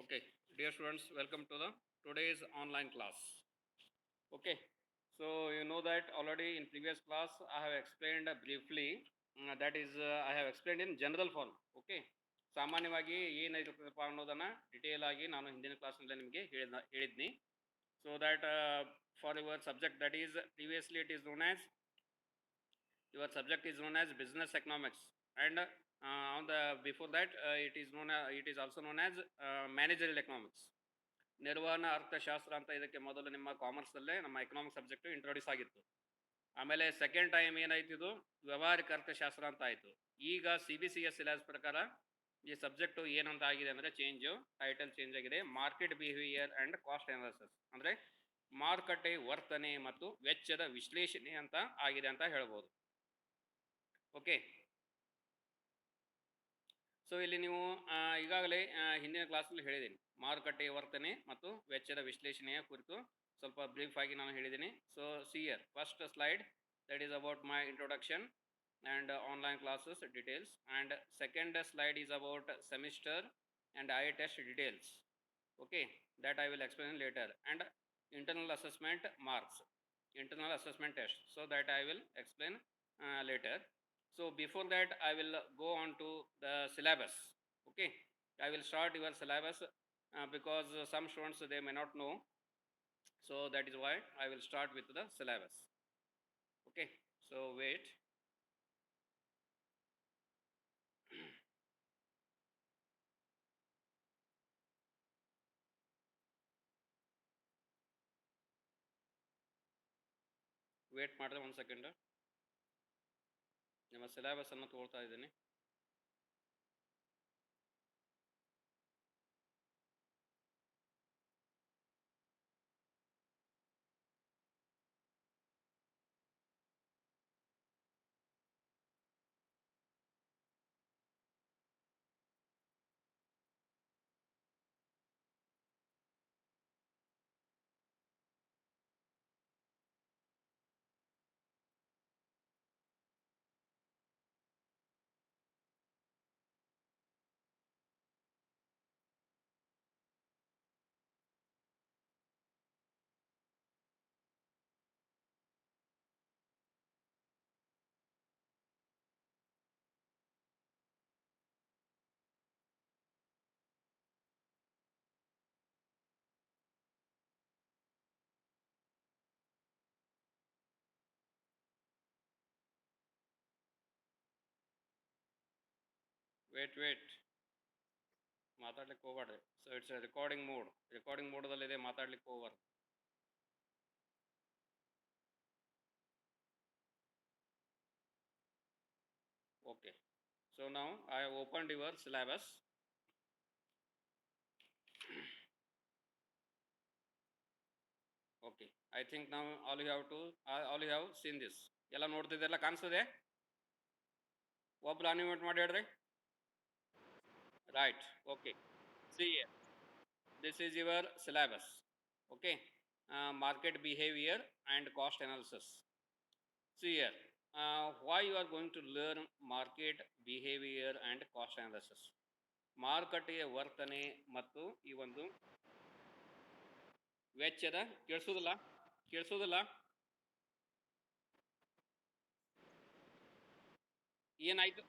Okay, dear students, welcome to the today's online class. Okay, so you know that already in previous class I have explained briefly. That is, I have explained in general form. Okay, ಸಾಮಾನ್ಯವಾಗಿ ಏನಾಗಿರ್ತದಪ್ಪ ಅನ್ನೋದನ್ನು detail ಆಗಿ ನಾನು ಹಿಂದಿನ ಕ್ಲಾಸ್ನಲ್ಲಿ ನಿಮಗೆ ಹೇಳಿದ್ನಿ. So that for your subject, that is previously it is known as your subject is known as business economics, and on the before that it is also known as managerial economics. ನಿರ್ವಹಣಾ ಅರ್ಥಶಾಸ್ತ್ರ ಅಂತ ಇದಕ್ಕೆ ಮೊದಲು ನಿಮ್ಮ ಕಾಮರ್ಸಲ್ಲೇ ನಮ್ಮ economics subject introduce ಆಗಿತ್ತು. ಆಮೇಲೆ second time ಏನಾಯ್ತು, ಇದು ವ್ಯವಹಾರಿಕ ಅರ್ಥಶಾಸ್ತ್ರ ಅಂತ ಆಯಿತು. ಈಗ CBCS ಸಿಲೆಬಸ್ ಪ್ರಕಾರ ಈ ಸಬ್ಜೆಕ್ಟು ಏನಂತ ಆಗಿದೆ ಅಂದರೆ ಟೈಟಲ್ ಚೇಂಜ್ ಆಗಿದೆ. Market behaviour and cost analysis, ಅಂದರೆ ಮಾರುಕಟ್ಟೆ ವರ್ತನೆ ಮತ್ತು ವೆಚ್ಚದ ವಿಶ್ಲೇಷಣೆ ಅಂತ ಆಗಿದೆ ಅಂತ ಹೇಳ್ಬೋದು. ಓಕೆ, ಸೊ ಇಲ್ಲಿ ನೀವು ಈಗಾಗಲೇ ಹಿಂದಿನ ಕ್ಲಾಸಲ್ಲಿ ಹೇಳಿದ್ದೀನಿ, ಮಾರುಕಟ್ಟೆಯ ವರ್ತನೆ ಮತ್ತು ವೆಚ್ಚದ ವಿಶ್ಲೇಷಣೆಯ ಕುರಿತು ಸ್ವಲ್ಪ ಬ್ರೀಫ್ ಆಗಿ ನಾನು ಹೇಳಿದ್ದೀನಿ. So here first slide, that is about my introduction and online classes details, and second slide is about semester and I test details. Okay, that I will explain later, and internal assessment marks, internal assessment test, so that I will explain later. So before that I will go on to the syllabus. Okay, I will start your syllabus because some students they may not know, so that is why I will start with the syllabus. Okay, so wait. Wait ಮಾಡಿದ್ರೆ ಒಂದು second, ನಿಮ್ಮ syllabus ಅನ್ನು ತೋಳ್ತಾ ಇದ್ದೀನಿ. Wait ಮಾತಾಡ್ಲಿಕ್ಕೆ ಹೋಗ್ಬಾರ್ದು. So it's recording ಮೋಡದಲ್ಲಿದೆ, ಮಾತಾಡ್ಲಿಕ್ಕೆ ಹೋಗ್ಬಾರ್ದು. Okay, so now I have opened your syllabus. Okay, I think now all you have seen this. ಎಲ್ಲ ನೋಡ್ತಿದ್ದೆಲ್ಲ ಕಾಣಿಸ್ತದೆ? ಒಬ್ರು ಅನ್ಮ್ಯೂಟ್ ಮಾಡಿ ಹೇಳ್ರಿ. Right, okay. See here, this is your syllabus. Okay, market behavior and cost analysis. See here, why you are going to learn market behavior and cost analysis. ಮಾರುಕಟ್ಟೆಯ ವರ್ತನೆ ಮತ್ತು ಈ ಒಂದು ವೆಚ್ಚದ ಕೇಳಿಸೋದಿಲ್ಲ ಏನಾಯ್ತು?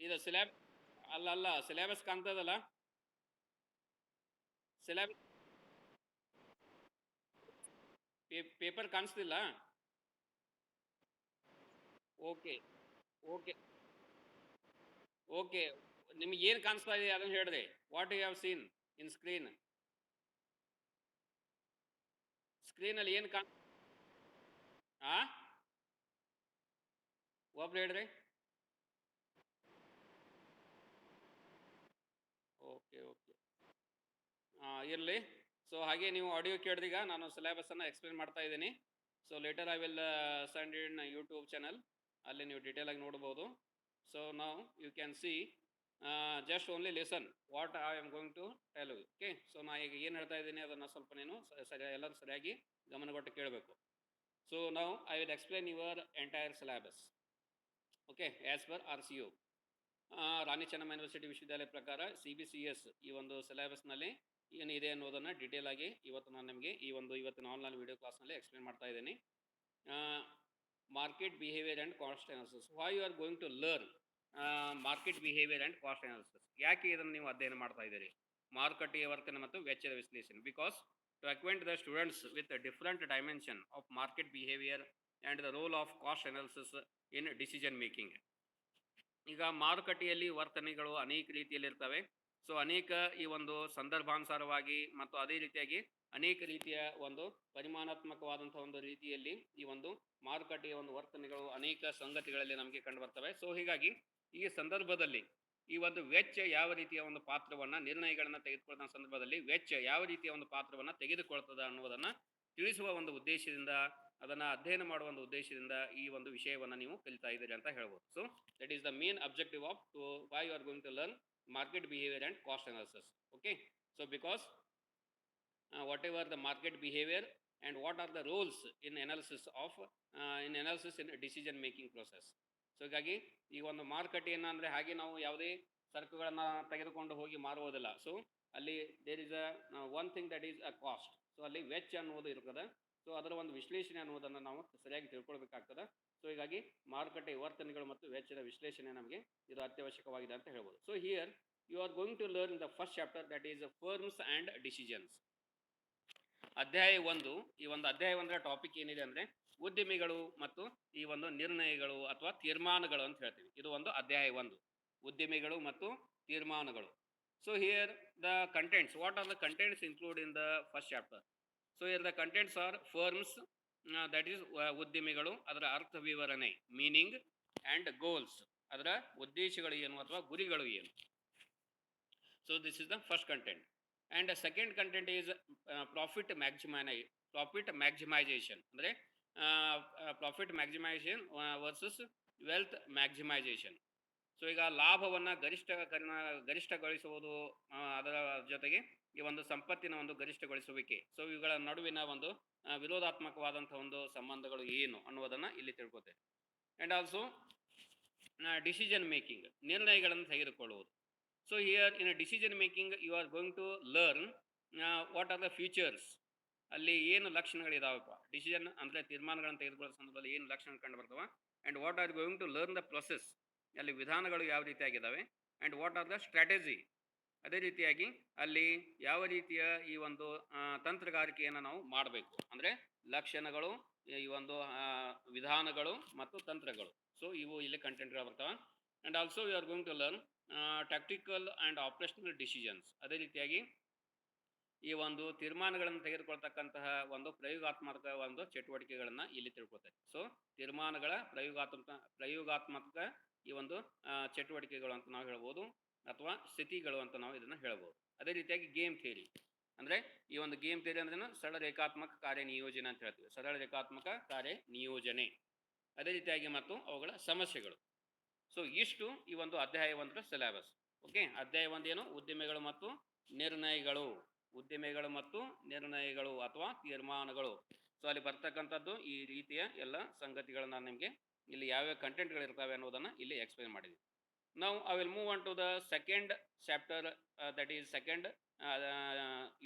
ಇದು ಅಲ್ಲ ಸಿಲೆಬಸ್ ಕಾಣ್ತದಲ್ಲ, ಸಿಲೆಬಸ್ ಪೇಪರ್ ಕಾಣಿಸ್ತಿಲ್ಲ. ಓಕೆ ಓಕೆ ಓಕೆ, ನಿಮ್ಗೆ ಏನು ಕಾಣಿಸ್ತಾ ಇದೆ ಅದನ್ನು ಹೇಳಿದೆ. What you have seen in ಸ್ಕ್ರೀನಲ್ಲಿ ಏನು ಒಬ್ರು ಹೇಳ್ರಿ. ಓಕೆ ಇರಲಿ. ಸೊ ಹಾಗೆ ನೀವು ಆಡಿಯೋ ಕೇಳಿದೀಗ ನಾನು ಸಿಲೆಬಸನ್ನು ಎಕ್ಸ್ಪ್ಲೇನ್ ಮಾಡ್ತಾ ಇದ್ದೀನಿ. So later I will send in YouTube channel, ಅಲ್ಲಿ ನೀವು ಡೀಟೇಲ್ ಆಗಿ ನೋಡ್ಬೋದು. ಸೊ ನಾವು you can see, just only listen what I am going to tell you. Okay, so ನಾ ಈಗ ಏನು ಹೇಳ್ತಾ ಇದ್ದೀನಿ ಅದನ್ನು ಸ್ವಲ್ಪ ನೀನು ಎಲ್ಲರೂ ಸರಿಯಾಗಿ ಗಮನಗೊಟ್ಟು ಕೇಳಬೇಕು. ಸೊ ನಾವು I will explain your entire syllabus. Okay, as per RCO. Rani Chennamma university ವಿಶ್ವವಿದ್ಯಾಲಯ ಪ್ರಕಾರ CBCS ಈ ಒಂದು ಸಿಲೆಬಸ್ನಲ್ಲಿ ಏನಿದೆ ಅನ್ನೋದನ್ನು ಡೀಟೇಲ್ ಆಗಿ ಇವತ್ತು ನಾನು ನಿಮಗೆ ಈ ಒಂದು ಇವತ್ತಿನ ಆನ್ಲೈನ್ ವಿಡಿಯೋ ಕ್ಲಾಸ್ನಲ್ಲಿ ಎಕ್ಸ್ಪ್ಲೇನ್ ಮಾಡ್ತಾ ಇದ್ದೀನಿ. Market behaviour and cost analysis. Why you are going to learn market behaviour and cost analysis. ಯಾಕೆ ಇದನ್ನು ನೀವು ಅಧ್ಯಯನ ಮಾಡ್ತಾ ಇದ್ದೀರಿ? ಮಾರುಕಟ್ಟೆಯ ವರ್ತನೆ ಮತ್ತು ವೆಚ್ಚದ ವಿಶ್ಲೇಷಣೆ. Because to acquaint the students with different dimension of market behaviour and the role of cost analysis in decision making. ಈಗ ಮಾರುಕಟ್ಟೆಯಲ್ಲಿ ವರ್ತನೆಗಳು ಅನೇಕ ರೀತಿಯಲ್ಲಿ ಇರ್ತವೆ. ಸೊ ಅನೇಕ ಈ ಒಂದು ಸಂದರ್ಭಾನುಸಾರವಾಗಿ ಮತ್ತು ಅದೇ ರೀತಿಯಾಗಿ ಅನೇಕ ರೀತಿಯ ಒಂದು ಪರಿಮಾಣಾತ್ಮಕವಾದಂಥ ಒಂದು ರೀತಿಯಲ್ಲಿ ಈ ಒಂದು ಮಾರುಕಟ್ಟೆಯ ಒಂದು ವರ್ತನೆಗಳು ಅನೇಕ ಸಂಗತಿಗಳಲ್ಲಿ ನಮಗೆ ಕಂಡು ಬರ್ತವೆ. ಸೊ ಹೀಗಾಗಿ ಈ ಸಂದರ್ಭದಲ್ಲಿ ಈ ಒಂದು ವೆಚ್ಚ ಯಾವ ರೀತಿಯ ಒಂದು ಪಾತ್ರವನ್ನು ನಿರ್ಣಯಗಳನ್ನು ತೆಗೆದುಕೊಳ್ಳುವ ಸಂದರ್ಭದಲ್ಲಿ ವೆಚ್ಚ ಯಾವ ರೀತಿಯ ಒಂದು ಪಾತ್ರವನ್ನು ತೆಗೆದುಕೊಳ್ತದ ಅನ್ನೋದನ್ನು ತಿಳಿಸುವ ಒಂದು ಉದ್ದೇಶದಿಂದ ಅದನ್ನು ಅಧ್ಯಯನ ಮಾಡುವ ಒಂದು ಉದ್ದೇಶದಿಂದ ಈ ಒಂದು ವಿಷಯವನ್ನು ನೀವು ಕಲಿತಾ ಇದ್ದೀರಿ ಅಂತ ಹೇಳ್ಬೋದು. So that is the main objective of to why you are going to learn market behavior and cost analysis. Okay, so because whatever the market behavior and what are the roles in analysis of in decision making process. So ಹೀಗಾಗಿ ಈ ಒಂದು ಮಾರುಕಟ್ಟೆಯನ್ನು ಅಂದರೆ ಹಾಗೆ ನಾವು ಯಾವುದೇ ಸರಕುಗಳನ್ನು ತೆಗೆದುಕೊಂಡು ಹೋಗಿ ಮಾರುವುದಿಲ್ಲ. ಸೊ ಅಲ್ಲಿ there is one thing that is a cost. So ಅಲ್ಲಿ ವೆಚ್ಚ ಅನ್ನೋದು ಇರ್ತದೆ. ಸೊ ಅದರ ಒಂದು ವಿಶ್ಲೇಷಣೆ ಅನ್ನೋದನ್ನು ನಾವು ಸರಿಯಾಗಿ ತಿಳ್ಕೊಳ್ಬೇಕಾಗ್ತದೆ. ಸೊ ಹೀಗಾಗಿ ಮಾರುಕಟ್ಟೆ ವರ್ತನೆಗಳು ಮತ್ತು ವೆಚ್ಚದ ವಿಶ್ಲೇಷಣೆ ನಮಗೆ ಇದು ಅತ್ಯವಶ್ಯಕವಾಗಿದೆ ಅಂತ ಹೇಳ್ಬೋದು. So here you are going to learn the first chapter that is firms and decisions. ಅಧ್ಯಾಯ 1. ಈ ಒಂದು ಅಧ್ಯಾಯ 1ರ ಟಾಪಿಕ್ ಏನಿದೆ ಅಂದರೆ ಉದ್ಯಮಿಗಳು ಮತ್ತು ಈ ಒಂದು ನಿರ್ಣಯಗಳು ಅಥವಾ ತೀರ್ಮಾನಗಳು ಅಂತ ಹೇಳ್ತೀವಿ. ಇದು ಒಂದು ಅಧ್ಯಾಯ 1, ಉದ್ಯಮಿಗಳು ಮತ್ತು ತೀರ್ಮಾನಗಳು. So here the contents, what are the contents include in the first chapter. So here the contents are firms, that is ಉದ್ಯಮಿಗಳು, ಅದರ ಅರ್ಥ ವಿವರಣೆ, ಮೀನಿಂಗ್ ಆ್ಯಂಡ್ ಗೋಲ್ಸ್, ಅದರ ಉದ್ದೇಶಗಳು ಏನು ಅಥವಾ ಗುರಿಗಳು ಏನು. So this is the first content. And second content is profit maximisation, ಅಂದರೆ profit maximisation versus wealth maximisation. So ಈಗ ಲಾಭವನ್ನು ಗರಿಷ್ಠಗೊಳಿಸುವುದು, ಅದರ ಜೊತೆಗೆ ಈ ಒಂದು ಸಂಪತ್ತಿನ ಒಂದು ಗರಿಷ್ಠಗೊಳಿಸುವಿಕೆ. ಸೊ ಇವುಗಳ ನಡುವಿನ ಒಂದು ವಿರೋಧಾತ್ಮಕವಾದಂಥ ಒಂದು ಸಂಬಂಧಗಳು ಏನು ಅನ್ನೋದನ್ನು ಇಲ್ಲಿ ತಿಳ್ಕೊತೇವೆ. ಆ್ಯಂಡ್ ಆಲ್ಸೋ ಡಿಸಿಷನ್ ಮೇಕಿಂಗ್, ನಿರ್ಣಯಗಳನ್ನು ತೆಗೆದುಕೊಳ್ಳುವುದು. So here in decision making you are going to learn what are the futures. ಅಲ್ಲಿ ಏನು ಲಕ್ಷಣಗಳಿದಾವಪ್ಪ, ಡಿಸಿಷನ್ ಅಂದರೆ ತೀರ್ಮಾನಗಳನ್ನು ತೆಗೆದುಕೊಳ್ಳೋ ಸಂದರ್ಭದಲ್ಲಿ ಏನು ಲಕ್ಷಣ ಕಂಡು ಬರ್ತವ. And what are going to learn the process, ಅಲ್ಲಿ ವಿಧಾನಗಳು ಯಾವ ರೀತಿಯಾಗಿದ್ದಾವೆ. And what are the strategy, ಅದೇ ರೀತಿಯಾಗಿ ಅಲ್ಲಿ ಯಾವ ರೀತಿಯ ಈ ಒಂದು ತಂತ್ರಗಾರಿಕೆಯನ್ನು ನಾವು ಮಾಡಬೇಕು, ಅಂದರೆ ಲಕ್ಷಣಗಳು, ಈ ಒಂದು ವಿಧಾನಗಳು ಮತ್ತು ತಂತ್ರಗಳು. ಸೊ ಇವು ಇಲ್ಲಿ ಕಂಟೆಂಟ್ಗಳು ಬರ್ತವೆ. And also you are going to learn tactical and operational decisions. ಅದೇ ರೀತಿಯಾಗಿ ಈ ಒಂದು ತೀರ್ಮಾನಗಳನ್ನು ತೆಗೆದುಕೊಳ್ತಕ್ಕಂತಹ ಒಂದು ಪ್ರಯೋಗಾತ್ಮಕ ಒಂದು ಚಟುವಟಿಕೆಗಳನ್ನು ಇಲ್ಲಿ ತಿಳ್ಕೊತಾರೆ. ಸೊ ತೀರ್ಮಾನಗಳ ಪ್ರಯೋಗಾತ್ಮಕ ಈ ಒಂದು ಚಟುವಟಿಕೆಗಳು ಅಂತ ನಾವು ಹೇಳ್ಬೋದು, ಅಥವಾ ಸ್ಥಿತಿಗಳು ಅಂತ ನಾವು ಇದನ್ನು ಹೇಳ್ಬೋದು. ಅದೇ ರೀತಿಯಾಗಿ ಗೇಮ್ ಥಿಯರಿ, ಅಂದರೆ ಈ ಒಂದು ಗೇಮ್ ಥಿಯರಿ ಅಂದ್ರೆ ಸರಳ ರೇಖಾತ್ಮಕ ಕಾರ್ಯನಿಯೋಜನೆ ಅಂತ ಹೇಳ್ತೀವಿ, ಸರಳ ರೇಖಾತ್ಮಕ ಕಾರ್ಯನಿಯೋಜನೆ. ಅದೇ ರೀತಿಯಾಗಿ ಮತ್ತು ಅವುಗಳ ಸಮಸ್ಯೆಗಳು. ಸೊ ಇಷ್ಟು ಈ ಒಂದು ಅಧ್ಯಾಯ 1ರ ಸಿಲೆಬಸ್. ಓಕೆ, ಅಧ್ಯಾಯ 1 ಏನು? ಉದ್ಯಮಿಗಳು ಮತ್ತು ನಿರ್ಣಯಗಳು, ಉದ್ಯಮಿಗಳು ಮತ್ತು ನಿರ್ಣಯಗಳು ಅಥವಾ ತೀರ್ಮಾನಗಳು. ಸೊ ಅಲ್ಲಿ ಬರ್ತಕ್ಕಂಥದ್ದು ಈ ರೀತಿಯ ಎಲ್ಲ ಸಂಗತಿಗಳನ್ನ ನಿಮಗೆ ಇಲ್ಲಿ ಯಾವ್ಯಾವ ಕಂಟೆಂಟ್ಗಳಿರ್ತವೆ ಅನ್ನೋದನ್ನು ಇಲ್ಲಿ ಎಕ್ಸ್ಪ್ಲೇನ್ ಮಾಡಿದ್ವಿ. ನಾವು I will move on to the second chapter, that is second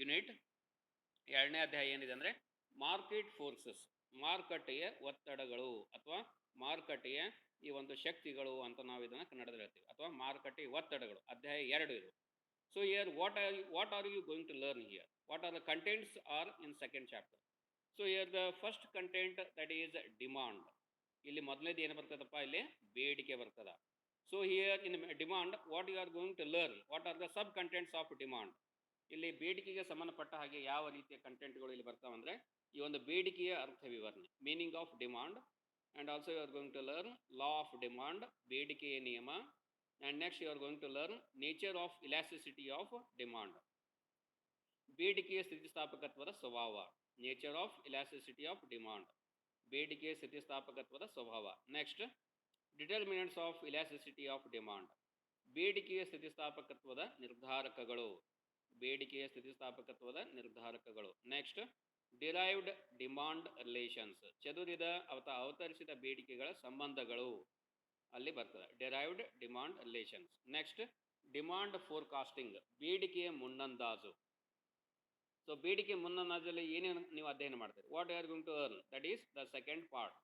unit. 2ನೇ ಅಧ್ಯಾಯ ಏನಿದೆ ಅಂದರೆ ಮಾರ್ಕೆಟ್ ಫೋರ್ಸಸ್, ಮಾರುಕಟ್ಟೆಯ ಒತ್ತಡಗಳು ಅಥವಾ ಮಾರುಕಟ್ಟೆಯ ಈ ಒಂದು ಶಕ್ತಿಗಳು ಅಂತ ನಾವು ಇದನ್ನು ಕನ್ನಡದಲ್ಲಿ ಹೇಳ್ತೀವಿ, ಅಥವಾ ಮಾರುಕಟ್ಟೆಯ ಒತ್ತಡಗಳು. ಅಧ್ಯಾಯ 2 ಇದು. So here what are you going to learn here, what are the contents are in second chapter. So here the first content that is demand. ಇಲ್ಲಿ ಮೊದಲನೇದು ಏನು ಬರ್ತದಪ್ಪ, ಇಲ್ಲಿ ಬೇಡಿಕೆ ಬರ್ತದ. So here in demand what you are going to learn, what are the sub contents of demand. ಇಲ್ಲಿ ಬೇಡಿಕೆಗೆ ಸಂಬಂಧಪಟ್ಟ ಹಾಗೆ ಯಾವ ರೀತಿಯ ಕಂಟೆಂಟ್ಗಳು ಇಲ್ಲಿ ಬರ್ತಾವಂದರೆ ಈ ಒಂದು ಬೇಡಿಕೆಯ ಅರ್ಥ ವಿವರಣೆ, meaning of demand. And also you are going to learn law of demand, ಬೇಡಿಕೆಯ ನಿಯಮ. And next you are going to learn nature of elasticity of demand, ಬೇಡಿಕೆಯ ಸ್ಥಿತಿಸ್ಥಾಪಕತ್ವದ ಸ್ವಭಾವ. Nature of elasticity of demand, ಬೇಡಿಕೆಯ ಸ್ಥಿತಿಸ್ಥಾಪಕತ್ವದ ಸ್ವಭಾವ. Next determinants of elasticity of demand, ಬೇಡಿಕೆಯ ಸ್ಥಿತಿಸ್ಥಾಪಕತ್ವದ ನಿರ್ಧಾರಕಗಳು, ಬೇಡಿಕೆಯ ಸ್ಥಿತಿಸ್ಥಾಪಕತ್ವದ ನಿರ್ಧಾರಕಗಳು. ನೆಕ್ಸ್ಟ್ ಡಿರೈವ್ಡ್ ಡಿಮಾಂಡ್ ರಿಲೇಷನ್ಸ್, ಚದುರಿದ ಅಥವಾ ಅವತರಿಸಿದ ಬೇಡಿಕೆಗಳ ಸಂಬಂಧಗಳು. ಅಲ್ಲಿ ಬರ್ತದೆ derived demand relations. Next demand forecasting, ಬೇಡಿಕೆಯ ಮುನ್ನಂದಾಜು. ಸೊ ಬೇಡಿಕೆ ಮುನ್ನಂದಾಜಲ್ಲಿ ಏನೇನು ನೀವು ಅಧ್ಯಯನ ಮಾಡ್ತೀರಿ, what you are going to learn, that is the second part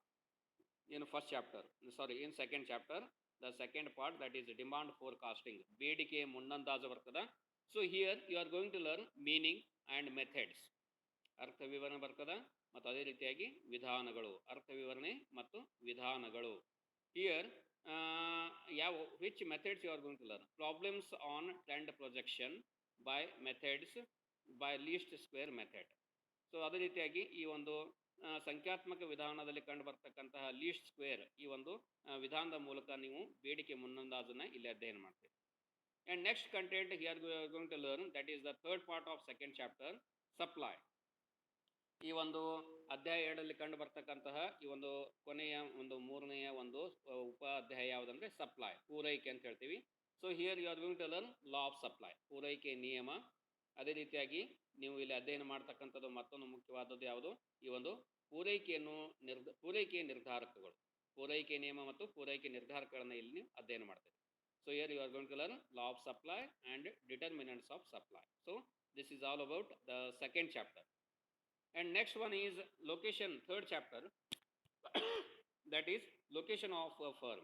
in first chapter, sorry in second chapter, the second part that is demand forecasting, ಬೇಡಿಕೆಯ ಮುನ್ನಂದಾಜು ಬರ್ತದೆ. So here you are going to learn meaning and methods, ಅರ್ಥ ವಿವರಣೆ ಬರ್ತದೆ ಮತ್ತು ಅದೇ ರೀತಿಯಾಗಿ ವಿಧಾನಗಳು, ಅರ್ಥ ವಿವರಣೆ ಮತ್ತು ವಿಧಾನಗಳು. ಹಿಯರ್ ಯಾವ which methods you are going to learn, problems on trend projection by methods by least square method. So ಅದೇ ರೀತಿಯಾಗಿ ಈ ಒಂದು ಸಂಖ್ಯಾತ್ಮಕ ವಿಧಾನದಲ್ಲಿ ಕಂಡು ಬರ್ತಕ್ಕಂತಹ ಲೀಸ್ಟ್ ಸ್ಕ್ವೇರ್ ಈ ಒಂದು ವಿಧಾನದ ಮೂಲಕ ನೀವು ಬೇಡಿಕೆ ಮುನ್ನಂದಾಜನ್ನು ಇಲ್ಲಿ ಅಧ್ಯಯನ ಮಾಡ್ತೀರಿ. And next content here going to learn that is the third part of second chapter, supply. ಈ ಒಂದು ಅಧ್ಯಾಯ 2ರಲ್ಲಿ ಕಂಡು ಬರ್ತಕ್ಕಂತಹ ಈ ಒಂದು ಕೊನೆಯ ಒಂದು ಮೂರನೆಯ ಒಂದು ಉಪ ಅಧ್ಯಾಯ ಯಾವುದಂದ್ರೆ ಸಪ್ಲೈ, ಪೂರೈಕೆ ಅಂತ ಹೇಳ್ತೀವಿ. So here you are going to learn law of supply, ಪೂರೈಕೆ ನಿಯಮ. ಅದೇ ರೀತಿಯಾಗಿ ನೀವು ಇಲ್ಲಿ ಅಧ್ಯಯನ ಮಾಡ್ತಕ್ಕಂಥದ್ದು ಮತ್ತೊಂದು ಮುಖ್ಯವಾದದ್ದು ಯಾವುದು, ಈ ಒಂದು ಪೂರೈಕೆಯ ನಿರ್ಧಾರಕಗಳು, ಪೂರೈಕೆ ನಿಯಮ ಮತ್ತು ಪೂರೈಕೆ ನಿರ್ಧಾರಕಗಳನ್ನು ಇಲ್ಲಿ ನೀವು ಅಧ್ಯಯನ ಮಾಡ್ತೀರಿ. So here you are going to learn law of supply and determinants of supply. So this is all about the second chapter. And next one is location, third chapter, that is location of a firm.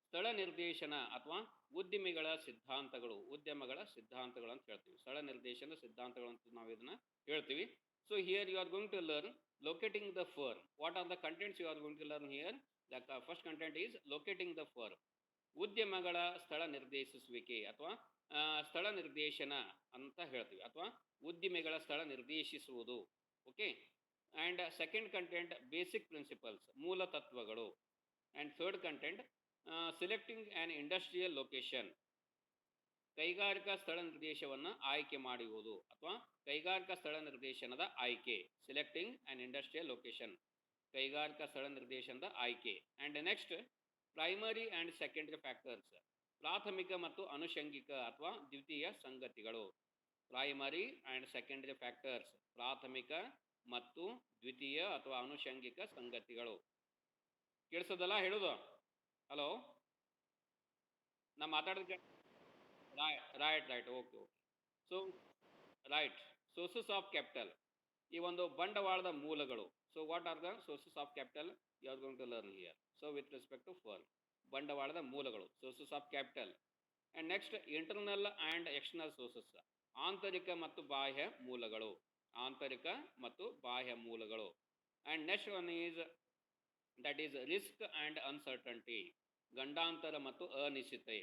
ಸ್ಥಳ ನಿರ್ದೇಶನ ಅಥವಾ ಉದ್ಯಮಿಗಳ ಸಿದ್ಧಾಂತಗಳು, ಉದ್ಯಮಗಳ ಸಿದ್ಧಾಂತಗಳು ಅಂತ ಹೇಳ್ತೀವಿ. ಸ್ಥಳ ನಿರ್ದೇಶನ ಸಿದ್ಧಾಂತಗಳು ಅಂತ ನಾವು ಇದನ್ನು ಹೇಳ್ತೀವಿ. So here you are going to learn locating the firm. What are the contents you are going to learn here? The first content is locating the firm, ಉದ್ಯಮಗಳ ಸ್ಥಳ ನಿರ್ದೇಶಿಸುವಿಕೆ ಅಥವಾ ಸ್ಥಳ ನಿರ್ದೇಶನ ಅಂತ ಹೇಳ್ತೀವಿ, ಅಥವಾ ಉದ್ದಿಮೆಗಳ ಸ್ಥಳ ನಿರ್ದೇಶಿಸುವುದು. Okay. And second content basic principles, ಮೂಲ ತತ್ವಗಳು. And third content selecting an industrial location, ಕೈಗಾರಿಕಾ ಸ್ಥಳ ನಿರ್ದೇಶವನ್ನು ಆಯ್ಕೆ ಮಾಡುವುದು ಅಥವಾ ಕೈಗಾರಿಕಾ ಸ್ಥಳ ನಿರ್ದೇಶನದ ಆಯ್ಕೆ, ಸಿಲೆಕ್ಟಿಂಗ್ ಆ್ಯನ್ ಇಂಡಸ್ಟ್ರಿಯಲ್ ಲೊಕೇಶನ್, ಕೈಗಾರಿಕಾ ಸ್ಥಳ ನಿರ್ದೇಶನದ ಆಯ್ಕೆ. And next primary and secondary factors, ಪ್ರಾಥಮಿಕ ಮತ್ತು ಅನುಷಂಗಿಕ ಅಥವಾ ದ್ವಿತೀಯ ಸಂಗತಿಗಳು. ಪ್ರೈಮರಿ ಆ್ಯಂಡ್ ಸೆಕೆಂಡರಿ ಫ್ಯಾಕ್ಟರ್ಸ್, ಪ್ರಾಥಮಿಕ ಮತ್ತು ದ್ವಿತೀಯ ಅಥವಾ ಅನುಷಂಗಿಕ ಸಂಗತಿಗಳು. ಕೇಳಿಸೋದಲ್ಲ ಹೇಳೋದು? ಹಲೋ, ನಾ ಮಾತಾಡೋದಕ್ಕೆ right okay. So right, sources of capital, ಈ ಒಂದು ಬಂಡವಾಳದ ಮೂಲಗಳು. So what are the sources of capital you are going to learn here. So with respect to firm, ಬಂಡವಾಳದ ಮೂಲಗಳು, sources of capital. And next internal and external sources, ಆಂತರಿಕ ಮತ್ತು ಬಾಹ್ಯ ಮೂಲಗಳು, ಆಂತರಿಕ ಮತ್ತು ಬಾಹ್ಯ ಮೂಲಗಳು. And next one is that is risk and uncertainty, ಗಂಡಾಂತರ ಮತ್ತು ಅನಿಶ್ಚಿತತೆ.